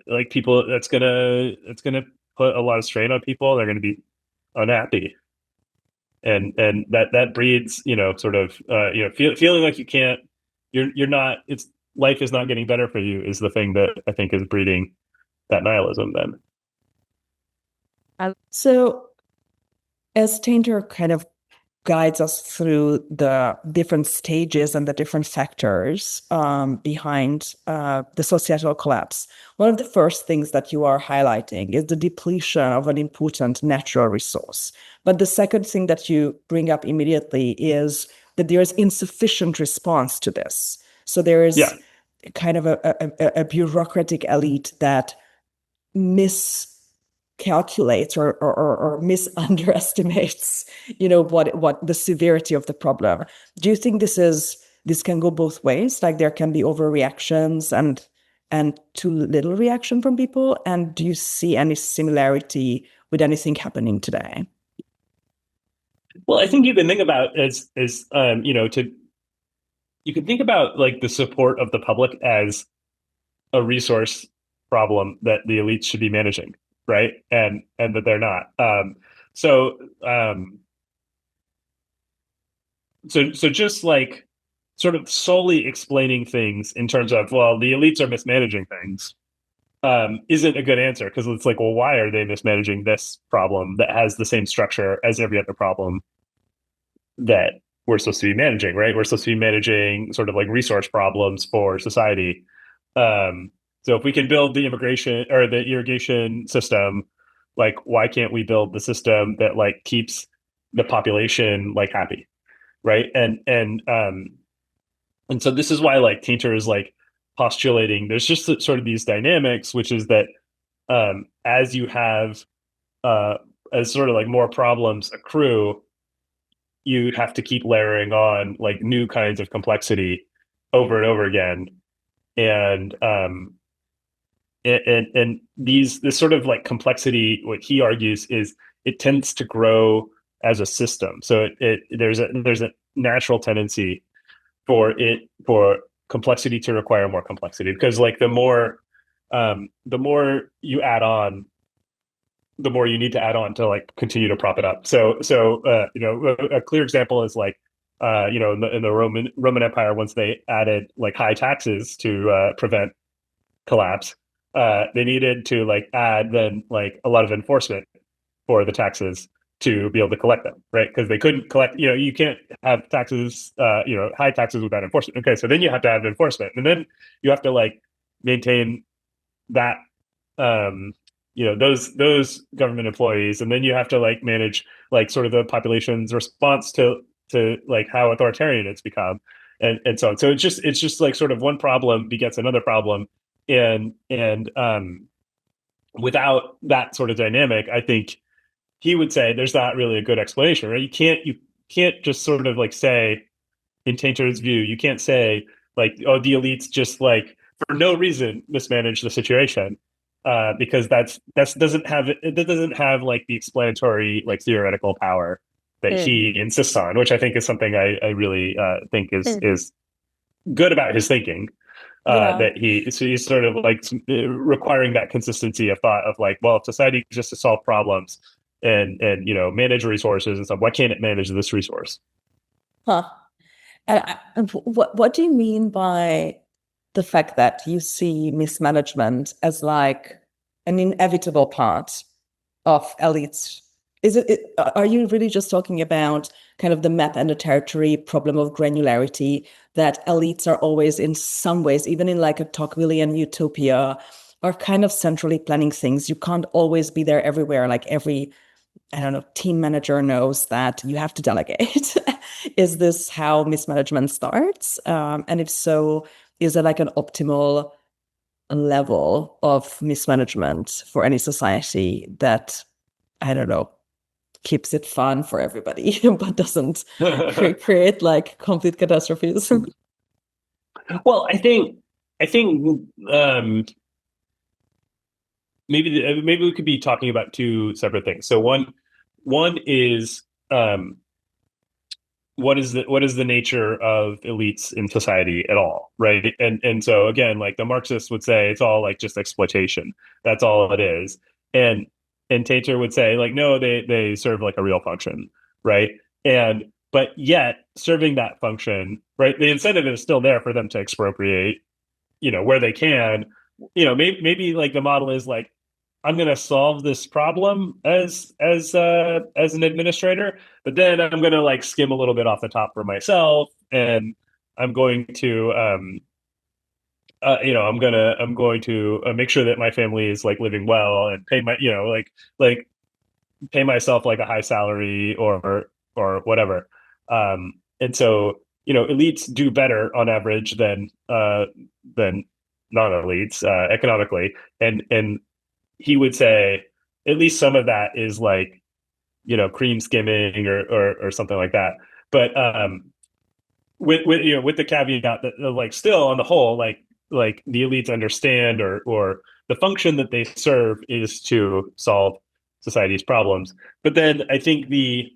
like people, that's gonna put a lot of strain on people. They're gonna be unhappy, and that breeds sort of feeling like you can't, you're not, it's life is not getting better for you is the thing that I think is breeding that nihilism then. So as Tainter kind of guides us through the different stages and the different factors behind the societal collapse, one of the first things that you are highlighting is the depletion of an important natural resource. But the second thing that you bring up immediately is that there is insufficient response to this. So there is Yeah. kind of a bureaucratic elite that miscalculates or misunderestimates, what the severity of the problem. Do you think this can go both ways? Like there can be overreactions and too little reaction from people? And do you see any similarity with anything happening today? Well, I think you can think about you can think about like the support of the public as a resource problem that the elites should be managing, right? And that they're not. So um, so just like sort of solely explaining things in terms of, well, the elites are mismanaging things, isn't a good answer, because it's like, well, why are they mismanaging this problem that has the same structure as every other problem that we're supposed to be managing, right? We're supposed to be managing sort of like resource problems for society. So if we can build the immigration or the irrigation system, like why can't we build the system that like keeps the population like happy, right? And so this is why like Tainter is like postulating there's just sort of these dynamics, which is that as you have as sort of like more problems accrue, you have to keep layering on like new kinds of complexity over and over again. And this sort of like complexity, what he argues is it tends to grow as a system. So there's a natural tendency for complexity to require more complexity, because like the more you add on, the more you need to add on to like continue to prop it up. So a clear example is like in the Roman Empire, once they added like high taxes to prevent collapse, they needed to like add then like a lot of enforcement for the taxes to be able to collect them, right? Because they couldn't collect, you can't have taxes, high taxes without enforcement. Okay, so then you have to have enforcement, and then you have to like maintain that, those government employees, and then you have to like manage like sort of the population's response to like how authoritarian it's become, and so on. So it's just like sort of one problem begets another problem, and without that sort of dynamic, I think he would say there's not really a good explanation, right? You can't just sort of like say, in Tainter's view, you can't say like, oh, the elites just like for no reason mismanage the situation, because that doesn't have like the explanatory like theoretical power that he insists on, which I think is something I really think is good about his thinking. That he's sort of like requiring that consistency of thought of like, well, if society exists to solve problems and manage resources and stuff, why can't it manage this resource? Huh. And what do you mean by the fact that you see mismanagement as like an inevitable part of elites? Are you really just talking about kind of the map and the territory problem of granularity, that elites are always in some ways, even in like a Tocquevillian utopia, are kind of centrally planning things? You can't always be there everywhere, like every I don't know, team manager knows that you have to delegate. Is this how mismanagement starts? And if so, is it like an optimal level of mismanagement for any society that, I don't know, keeps it fun for everybody, but doesn't create like complete catastrophes? Well, I think maybe we could be talking about two separate things. So one is what is the nature of elites in society at all, right? And so again, like the Marxists would say, it's all like just exploitation. That's all it is. And and Tainter would say, like, no, they serve like a real function, right? And but yet serving that function, right? The incentive is still there for them to expropriate, where they can. Maybe like the model is like, I'm going to solve this problem as an administrator, but then I'm going to like skim a little bit off the top for myself, and I'm going to I'm going to make sure that my family is like living well and pay my like pay myself like a high salary or whatever. And so elites do better on average than non-elites economically, and he would say at least some of that is like cream skimming or something like that. But with the caveat that like still on the whole like the elites understand or the function that they serve is to solve society's problems. But then I think the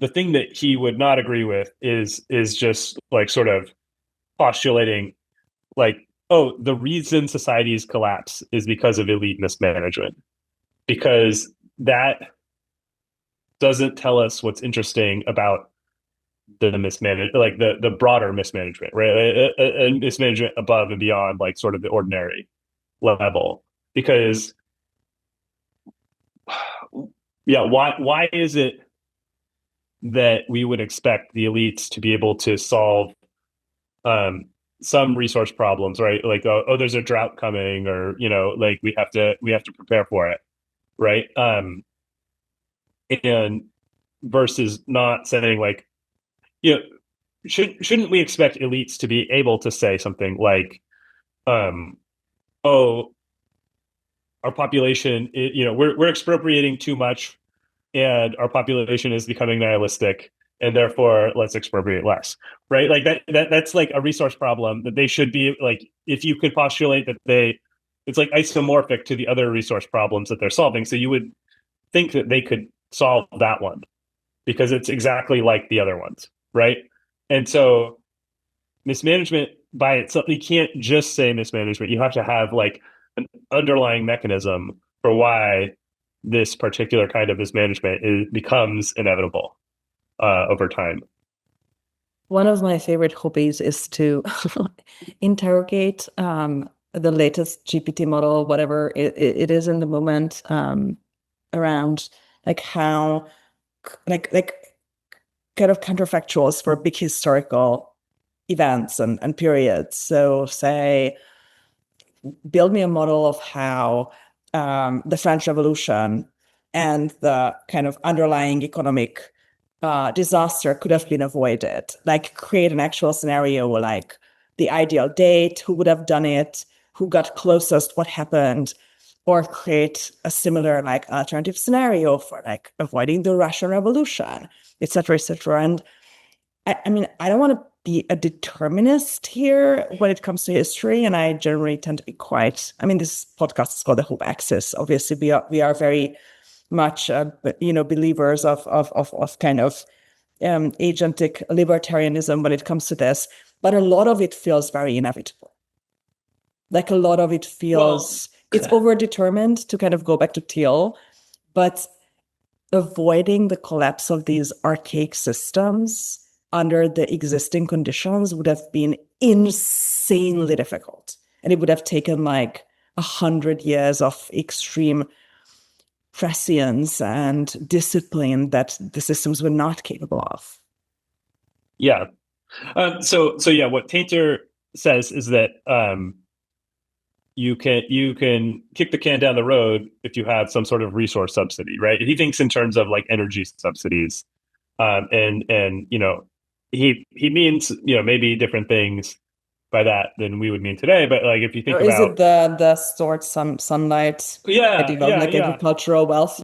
thing that he would not agree with is just like sort of postulating like, oh, the reason societies collapse is because of elite mismanagement, because that doesn't tell us what's interesting about the mismanagement, like the broader mismanagement, right? A mismanagement above and beyond like sort of the ordinary level. Because yeah, why is it that we would expect the elites to be able to solve some resource problems, right? Like, oh, there's a drought coming, or like we have to prepare for it, right? And versus not saying like, you know, shouldn't we expect elites to be able to say something like, oh, our population, we're expropriating too much, and our population is becoming nihilistic, and therefore let's expropriate less, right? Like that's like a resource problem that they should be like, if you could postulate that it's like isomorphic to the other resource problems that they're solving, so you would think that they could solve that one because it's exactly like the other ones, right? And so mismanagement by itself, you can't just say mismanagement. You have to have like an underlying mechanism for why this particular kind of mismanagement becomes inevitable over time. One of my favorite hobbies is to interrogate the latest GPT model, whatever it is in the moment, around like how like kind of counterfactuals for big historical events and periods. So say, build me a model of how the French Revolution and the kind of underlying economic disaster could have been avoided. Like create an actual scenario, like the ideal date, who would have done it, who got closest, what happened, or create a similar like alternative scenario for like avoiding the Russian Revolution, et cetera, et cetera. And I mean, I don't want to be a determinist here when it comes to history, and I generally tend to be quite. I mean, this podcast is called the Hope Axis. Obviously, we are very much believers of kind of agentic libertarianism when it comes to this, but a lot of it feels very inevitable. Like a lot of it feels it's overdetermined, to kind of go back to Thiel, but avoiding the collapse of these archaic systems under the existing conditions would have been insanely difficult. And it would have taken like 100 years of extreme prescience and discipline that the systems were not capable of. Yeah. So yeah, what Tainter says is that you can kick the can down the road if you have some sort of resource subsidy, right? He thinks in terms of like energy subsidies, and he means maybe different things by that than we would mean today. But like if you think Or is it about the stored sunlight that yeah developed yeah like yeah agricultural wealth?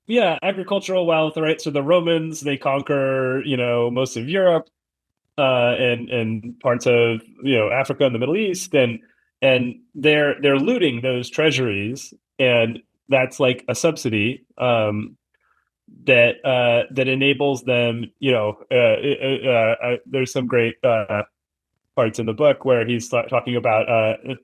yeah agricultural wealth, right? So the Romans, they conquer most of Europe, and parts of Africa and the Middle East, and they're looting those treasuries, and that's like a subsidy that enables them. There's some great parts in the book where he's talking about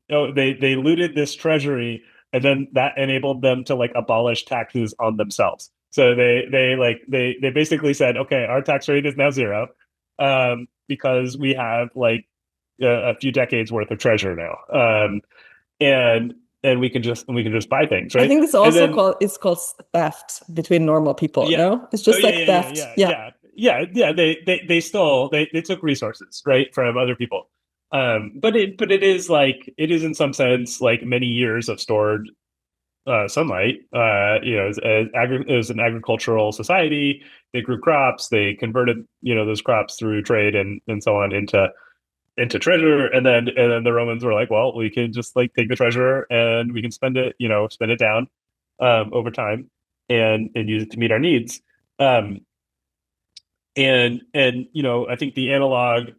they looted this treasury, and then that enabled them to like abolish taxes on themselves. So they basically said, okay, our tax rate is now zero, because we have like a few decades worth of treasure now, and we can just buy things, I right? think it's And also then called theft between normal people. yeah. No, it's Oh just yeah, like yeah, yeah, theft. yeah, Yeah, yeah, yeah. They stole. They took resources, right, from other people. But it is like it is in some sense like many years of stored sunlight. It was an agricultural society. They grew crops. They converted those crops through trade and so on into treasure. And then the Romans were like, well, we can just like take the treasure and we can spend it down over time and use it to meet our needs. Um, and I think the analog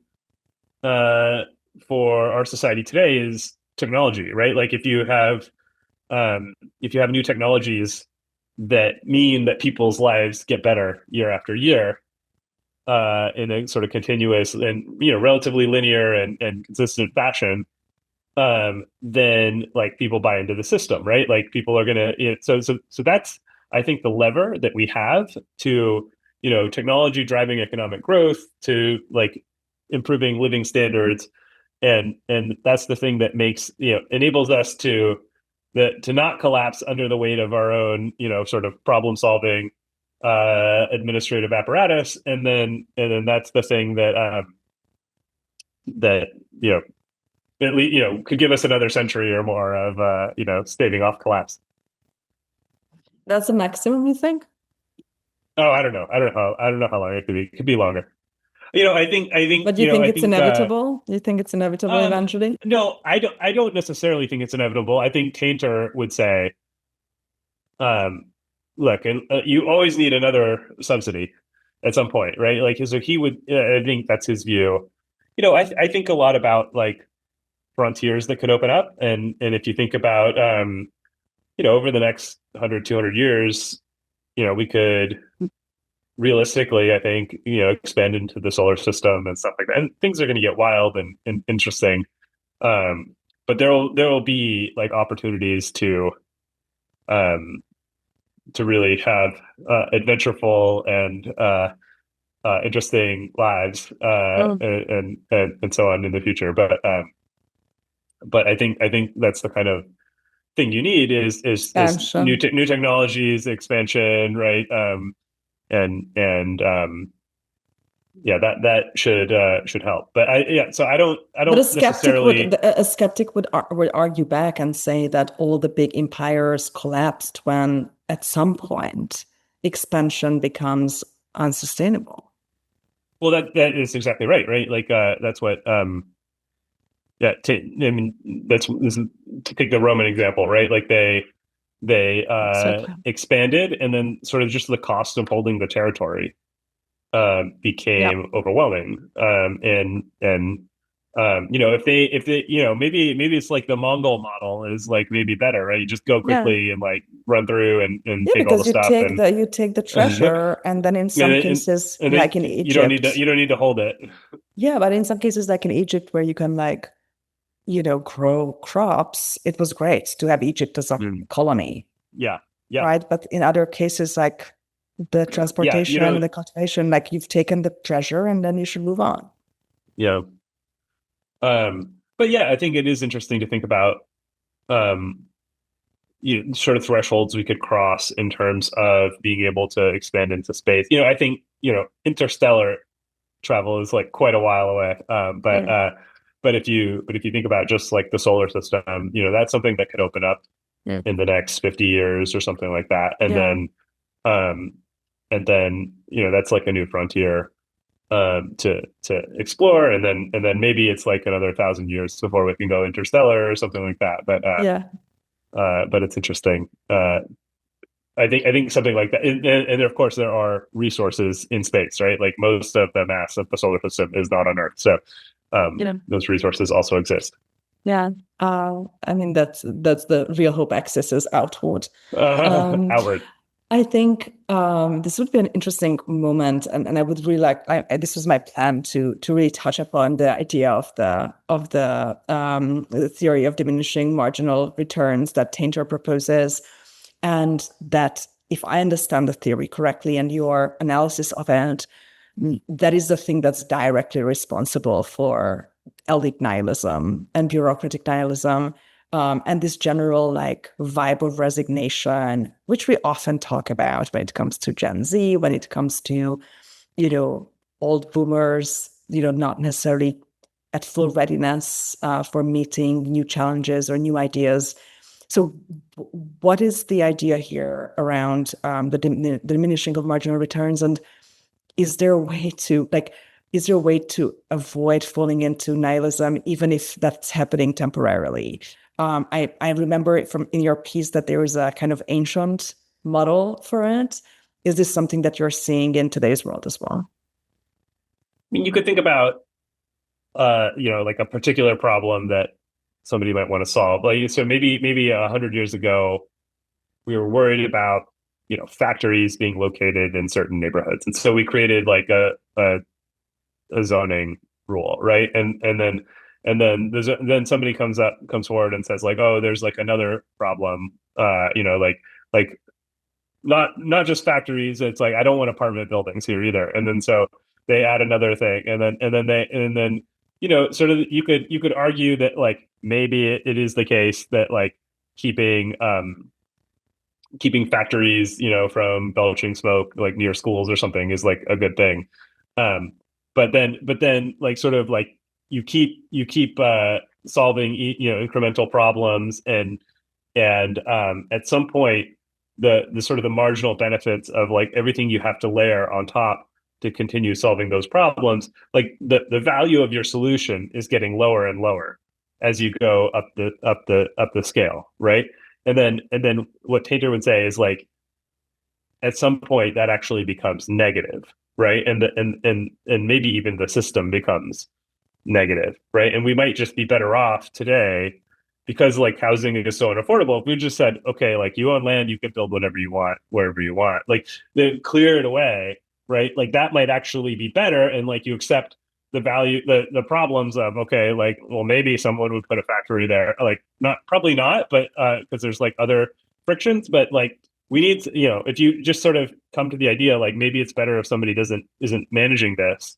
uh, for our society today is technology, right? Like if you have new technologies that mean that people's lives get better year after year, in a sort of continuous and relatively linear and consistent fashion, then like people buy into the system, right? Like people are gonna. So that's, I think, the lever that we have to technology driving economic growth, to like improving living standards, and that's the thing that makes enables us to not collapse under the weight of our own sort of problem solving administrative apparatus, and then that's the thing that you know at least could give us another century or more of staving off collapse. that's the maximum, you think? Oh, I don't know how long it could be. It could be longer. But you think I it's think inevitable? You think it's inevitable eventually? no, I don't necessarily think it's inevitable. I think Tainter would say, um look, you always need another subsidy at some point, right? Like, so he would, I think that's his view. I think a lot about like frontiers that could open up, and if you think about over the next 100, 200 years, we could realistically, I think, expand into the solar system and stuff like that. And things are going to get wild and interesting. But there will be like opportunities um, to really have adventureful and interesting lives, Mm. and so on in the future. But I think that's the kind of thing you need is new Expansion. new technologies, expansion, right? And yeah, that should help. But so I But a don't skeptic would necessarily. a skeptic would argue back and say that all the big empires collapsed when at some point expansion becomes unsustainable. Well, that is exactly right, right? Like that's what yeah. I mean, this is to take the Roman example, right? Like they Exactly. expanded, and then sort of just the cost of holding the territory Yeah. became overwhelming. If they maybe it's like the Mongol model is like maybe better, right? You just go Yeah. quickly and like run through and Yeah, take all the because stuff, you take the and treasure, and then in some and, cases, and then like in you don't need to Egypt, hold it. yeah, but in some cases, like in Egypt, where you can like, grow crops, it was great to have Egypt as a Mm. colony, Yeah, yeah, right? But in other cases, like the yeah. transportation and the cultivation, like you've taken the treasure and then you should move on. Yeah. But yeah, I think it is interesting to think about um, sort of thresholds we could cross in terms of being able to expand into space. I think interstellar travel is like quite a while away. But Mm. if you think about just like the solar system, that's something that could open up in the next 50 years or something like that. Um, and then, that's like a new frontier to explore, and then maybe it's like another 1,000 years before we can go interstellar or something like that. But it's interesting. I think something like that, and of course there are resources in space, right? Like most of the mass of the solar system is not on Earth, so those resources also exist. Yeah, I mean that's the real hope axis is outward. Outward. I think this would be an interesting moment, and I would really like. This was my plan to really touch upon the idea of the theory of diminishing marginal returns that Tainter proposes, and that if I understand the theory correctly and your analysis of it, that is the thing that's directly responsible for elite nihilism and bureaucratic nihilism. And this general like vibe of resignation, which we often talk about when it comes to Gen Z, when it comes to, old boomers, not necessarily at full readiness for meeting new challenges or new ideas. So what is the idea here around the diminishing of marginal returns? And is there a way to avoid falling into nihilism, even if that's happening temporarily? I remember from in your piece that there is a kind of ancient model for it. Is this something that you're seeing in today's world as well? I mean, you could think about, like a particular problem that somebody might want to solve. Like, so maybe 100 years ago, we were worried about, factories being located in certain neighborhoods, and so we created like a zoning rule, right? And then somebody comes forward and says like, oh, there's like another problem, like not just factories. It's like I don't want apartment buildings here either. And then so they add another thing, and then sort of you could argue that like maybe it is the case that like keeping factories, from belching smoke like near schools or something is like a good thing. But then like sort of like you keep solving incremental problems, and at some point the sort of the marginal benefits of like everything you have to layer on top to continue solving those problems, like the value of your solution is getting lower and lower as you go up the scale, right? And then what Tainter would say is like at some point that actually becomes negative, right? And maybe even the system becomes negative, right? And we might just be better off today because like housing is so unaffordable. If we just said, okay, like you own land, you can build whatever you want, wherever you want, like then clear it away, right? Like that might actually be better. And like you accept the value, the problems of, okay, like, well, maybe someone would put a factory there, like probably not, but because there's like other frictions, but like we need to, if you just sort of come to the idea, like maybe it's better if somebody isn't managing this.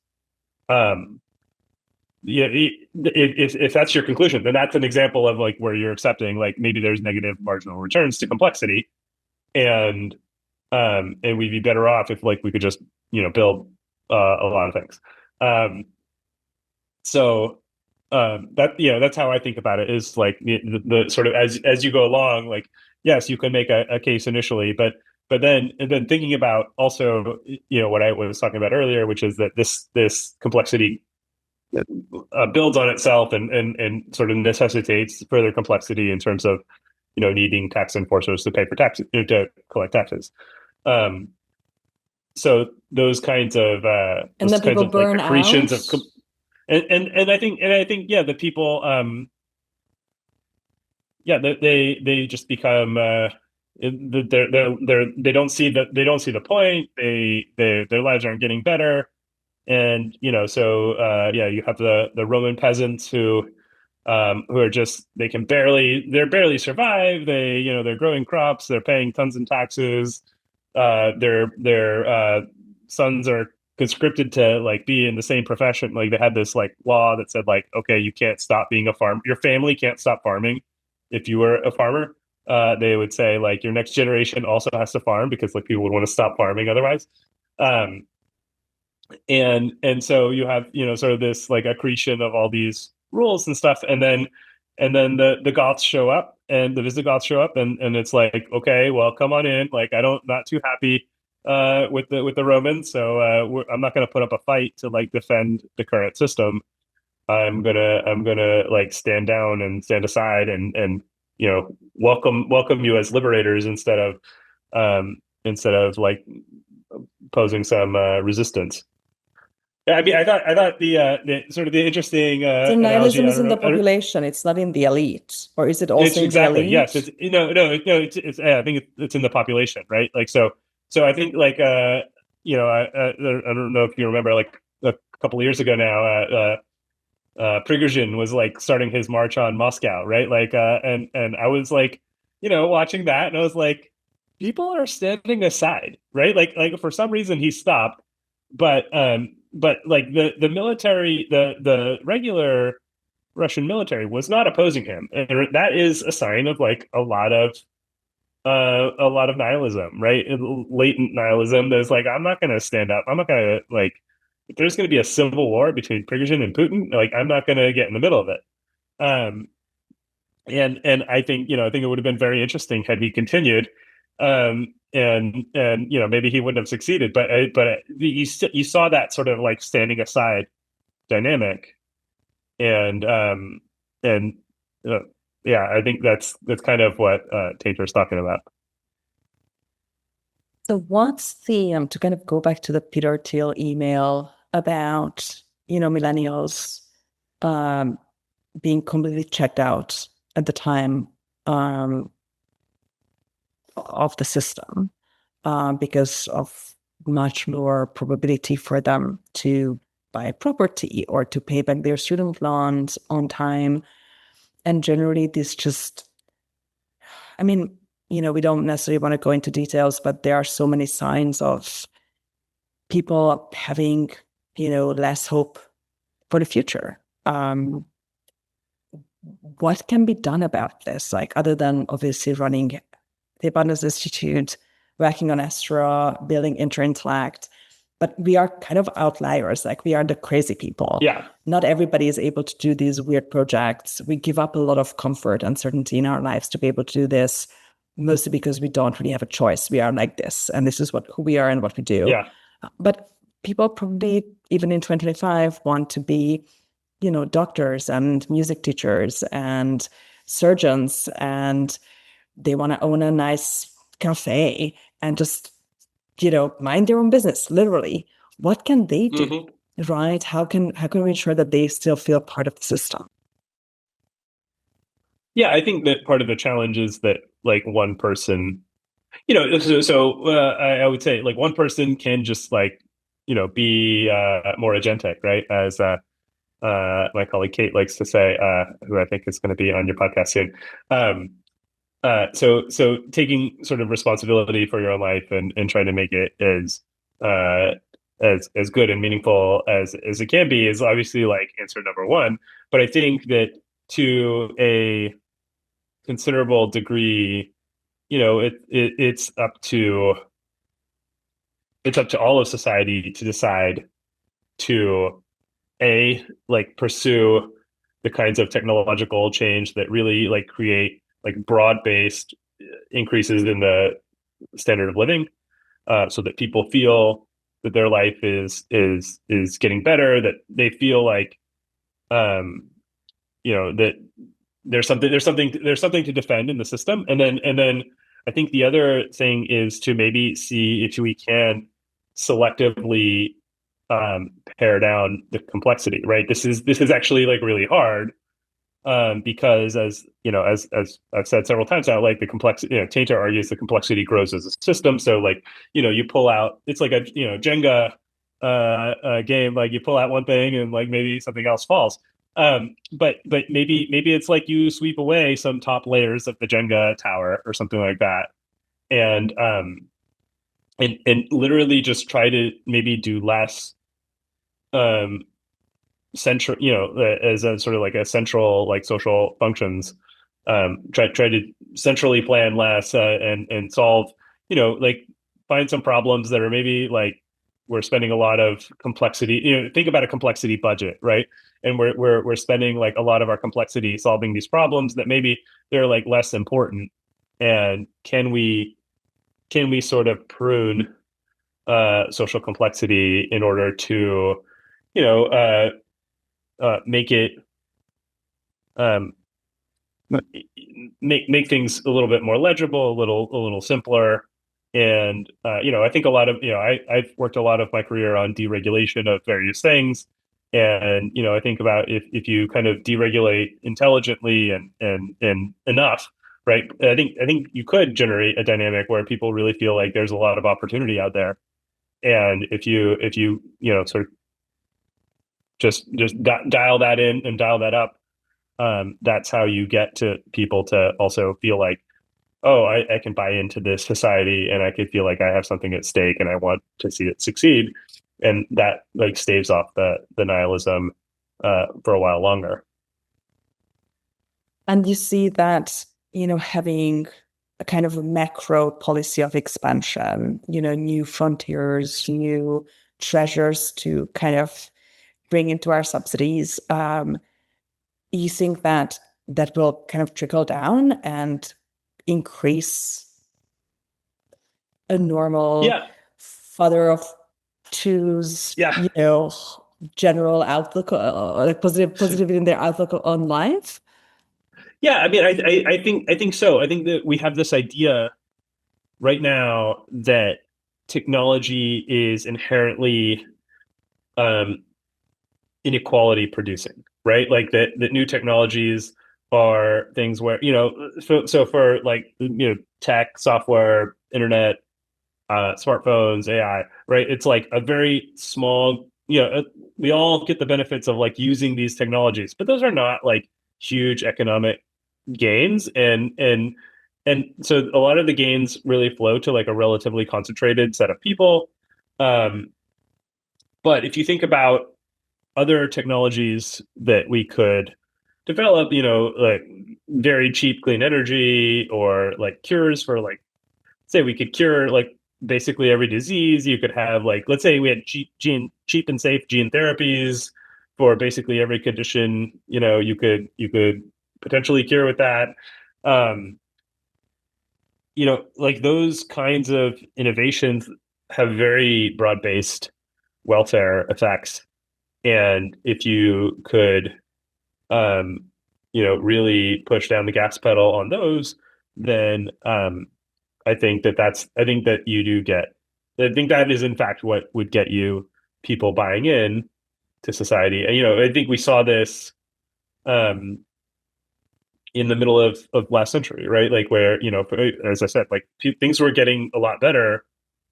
Yeah, if that's your conclusion, then that's an example of like where you're accepting like maybe there's negative marginal returns to complexity, and we'd be better off if like we could just build a lot of things. So that's how I think about it, is like the sort of as you go along, like yes, you can make a case initially, but then thinking about also what I was talking about earlier, which is that this complexity builds on itself and sort of necessitates further complexity in terms of needing tax enforcers to pay for taxes, to collect taxes. So those kinds of and then people burn like accretions out. And I think yeah, the people they just become they don't see the point. Their lives aren't getting better. And so you have the Roman peasants who are just they're barely survive. They're growing crops, they're paying tons in taxes. Their sons are conscripted to like be in the same profession. Like they had this like law that said like, okay, you can't stop being a farmer. Your family can't stop farming if you were a farmer. They would say like your next generation also has to farm because like people would want to stop farming otherwise. And so you have sort of this like accretion of all these rules and stuff, and then the Goths show up, and the Visigoths show up, and it's like, okay, well, come on in. Like, I don't not too happy with the Romans, so I'm not going to put up a fight to like defend the current system. I'm gonna like stand down and stand aside and welcome you as liberators instead of like posing some resistance. Yeah, I mean, I thought the sort of the interesting So analogy. nihilism I is don't in know. the population. It's not in the elite, or is it It's also in the exactly, elite? yes. It's it's yeah, I think it's in the population, right? Like so I think like I don't know if you remember like a couple of years ago now Prigozhin was like starting his march on Moscow, right? Like and I was like, watching that, and I was like, people are standing aside, right? Like for some reason he stopped, but like the military, the regular Russian military was not opposing him, and that is a sign of like a lot of nihilism, right? Latent nihilism. There's like, I'm not going to stand up. I'm not going to like. If there's going to be a civil war between Prigozhin and Putin, like I'm not going to get in the middle of it. Um, and I think I think it would have been very interesting had he continued. And maybe he wouldn't have succeeded, but you saw that sort of like standing aside dynamic, and and uh, yeah, I think that's kind of what Tainter's talking about. So what's the to kind of go back to the Peter Thiel email about millennials being completely checked out at the time of the system because of much lower probability for them to buy property or to pay back their student loans on time. And generally, this just, I mean, we don't necessarily want to go into details, but there are so many signs of people having, less hope for the future. What can be done about this? Like, other than obviously running the Abundance Institute, working on Astra, building Interintellect, but we are kind of outliers. Like, we are the crazy people. Yeah. Not everybody is able to do these weird projects. We give up a lot of comfort and certainty in our lives to be able to do this, mostly because we don't really have a choice. We are like this, and this is who we are and what we do. Yeah. But people probably, even in 2025, want to be, doctors and music teachers and surgeons, and they want to own a nice cafe and just, mind their own business, literally. What can they do, right? How can we ensure that they still feel part of the system? Yeah, I think that part of the challenge is that like one person, I would say like one person can just like, be more agentic, right? As my colleague Kate likes to say, who I think is going to be on your podcast soon. So taking sort of responsibility for your own life and trying to make it as good and meaningful as it can be is obviously like answer number one. But I think that to a considerable degree, it's up to all of society to decide to like pursue the kinds of technological change that really like create like broad-based increases in the standard of living, so that people feel that their life is getting better, that they feel like that there's something to defend in the system. And then I think the other thing is to maybe see if we can selectively pare down the complexity, right? This is actually like really hard, because as I've said several times now, like the complexity, Tainter argues the complexity grows as a system. So like, you pull out, it's like a, Jenga game, like you pull out one thing and like maybe something else falls. But maybe it's like you sweep away some top layers of the Jenga tower or something like that. And literally just try to maybe do less central, as a sort of like a central like social functions. Try to centrally plan less, and solve, like find some problems that are maybe like we're spending a lot of complexity. Think about a complexity budget, right? And we're spending like a lot of our complexity solving these problems that maybe they're like less important. And can we sort of prune social complexity in order to, make it um, make things a little bit more legible, a little simpler. And I think a lot of I've worked a lot of my career on deregulation of various things, and I think about if you kind of deregulate intelligently and enough, right? I think you could generate a dynamic where people really feel like there's a lot of opportunity out there, and if you sort of just dial that in and dial that up, that's how you get to people to also feel like, oh, I can buy into this society and I could feel like I have something at stake and I want to see it succeed. And that like staves off the nihilism for a while longer. And you see that, having a kind of a macro policy of expansion, new frontiers, new treasures to kind of bring into our subsidies. You think that will kind of trickle down and increase a normal father of twos, general outlook, like positive in their outlook on life? Yeah, I mean, I think so. I think that we have this idea right now that technology is inherently inequality producing, right? Like that new technologies are things where, so for like, tech, software, internet, smartphones, AI, right? It's like a very small, we all get the benefits of like using these technologies, but those are not like huge economic gains. And so a lot of the gains really flow to like a relatively concentrated set of people. But if you think about other technologies that we could develop, like very cheap clean energy or like cures for like, say we could cure like basically every disease. You could have like, let's say we had cheap and safe gene therapies for basically every condition, you could potentially cure with that. Like those kinds of innovations have very broad-based welfare effects. And if you could, really push down the gas pedal on those, then I think that you do get, I think that is in fact what would get you people buying in to society. And, I think we saw this in the middle of last century, right? Like where, as I said, like things were getting a lot better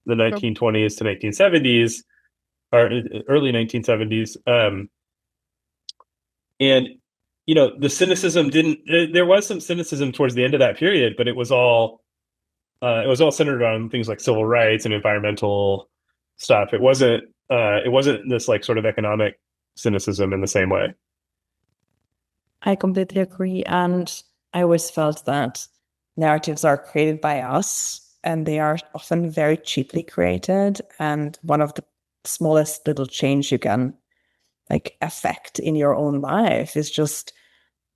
the 1920s to 1970s or early 1970s. And, the cynicism there was some cynicism towards the end of that period, but it was all centered on things like civil rights and environmental stuff. It wasn't this like sort of economic cynicism in the same way. I completely agree. And I always felt that narratives are created by us and they are often very cheaply created. And one of the smallest little change you can like affect in your own life is just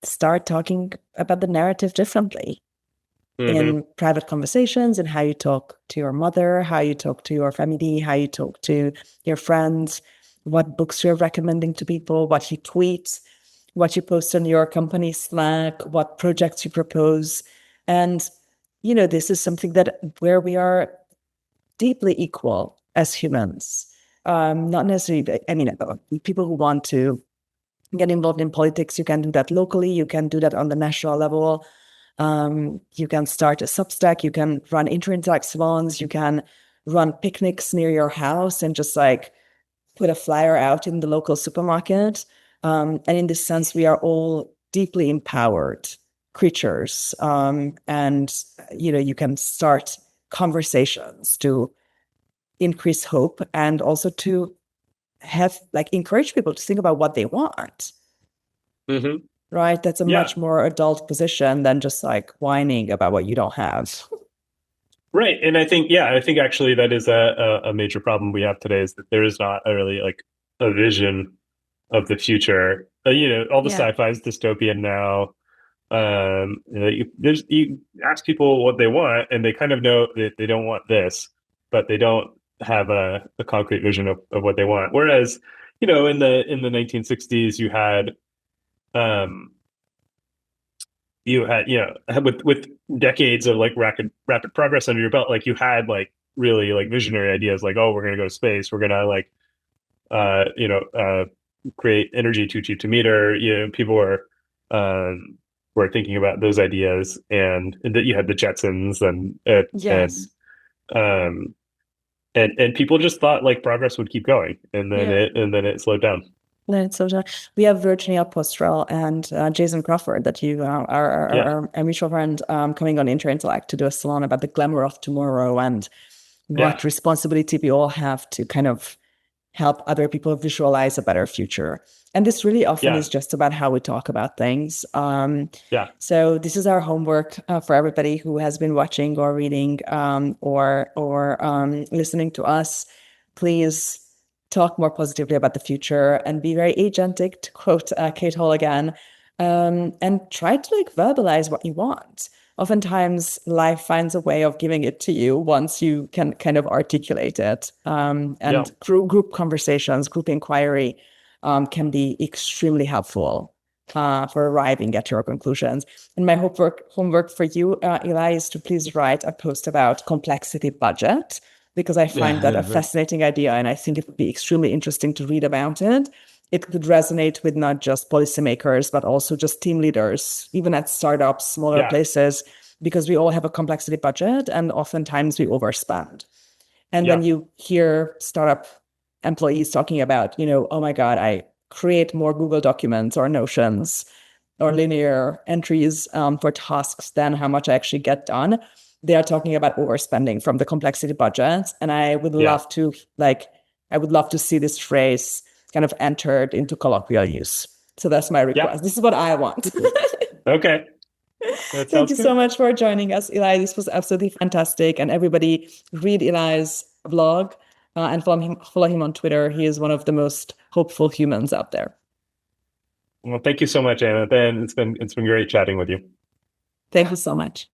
start talking about the narrative differently in private conversations, and how you talk to your mother, how you talk to your family, how you talk to your friends, what books you're recommending to people, what you tweet, what you post on your company Slack, what projects you propose. And, this is something that where we are deeply equal as humans. Not necessarily, I mean, people who want to get involved in politics, you can do that locally, you can do that on the national level. You can start a Substack, you can run Interintellect salons, you can run picnics near your house and just like put a flyer out in the local supermarket. And in this sense, we are all deeply empowered creatures. And, you can start conversations to increase hope and also to have like encourage people to think about what they want. Right? That's a much more adult position than just like whining about what you don't have. Right. And I think actually that is a major problem we have today is that there is not a really like a vision of the future. All the Yeah. sci-fi is dystopian now. You ask people what they want, and they kind of know that they don't want this, but they don't have a concrete vision of what they want. Whereas, in the 1960s, um, with decades of like rapid progress under your belt, like you had like really like visionary ideas, like, oh, we're gonna go to space, we're gonna like uh, you know, uh, create energy too cheap to meter. People were thinking about those ideas, and that you had the Jetsons Yes. um, and people just thought like progress would keep going, Yeah. and then it slowed down. So we have Virginia Postrel and Jason Crawford that you Yeah, are a mutual friend coming on Interintellect to do a salon about the glamour of tomorrow and yeah, what responsibility we all have to kind of help other people visualize a better future. And this really often yeah, is just about how we talk about things. yeah, So this is our homework for everybody who has been watching or reading or listening to us. Please talk more positively about the future and be very agentic, to quote Kate Hall again, and try to like verbalize what you want. Oftentimes, life finds a way of giving it to you once you can kind of articulate it. yeah, And group conversations, group inquiry can be extremely helpful for arriving at your conclusions. And my homework for you, Eli, is to please write a post about complexity budget, because I find that a yeah, fascinating idea, and I think it would be extremely interesting to read about it. It could resonate with not just policymakers, but also just team leaders, even at startups, smaller yeah, places, because we all have a complexity budget and oftentimes we overspend. And when yeah, you hear startup employees talking about, oh my God, I create more Google documents or Notions or linear entries for tasks than how much I actually get done, they are talking about overspending from the complexity budget. And yeah, I would love to see this phrase kind of entered into colloquial use. So that's my yeah. request. This is what I want. Okay, that Thank sounds you so good. much for joining us, Eli. This was absolutely fantastic. And everybody read Eli's blog and follow him on Twitter. He is one of the most hopeful humans out there. Well, thank you so much, Anna. Then it's been great chatting with you. Thank you so much.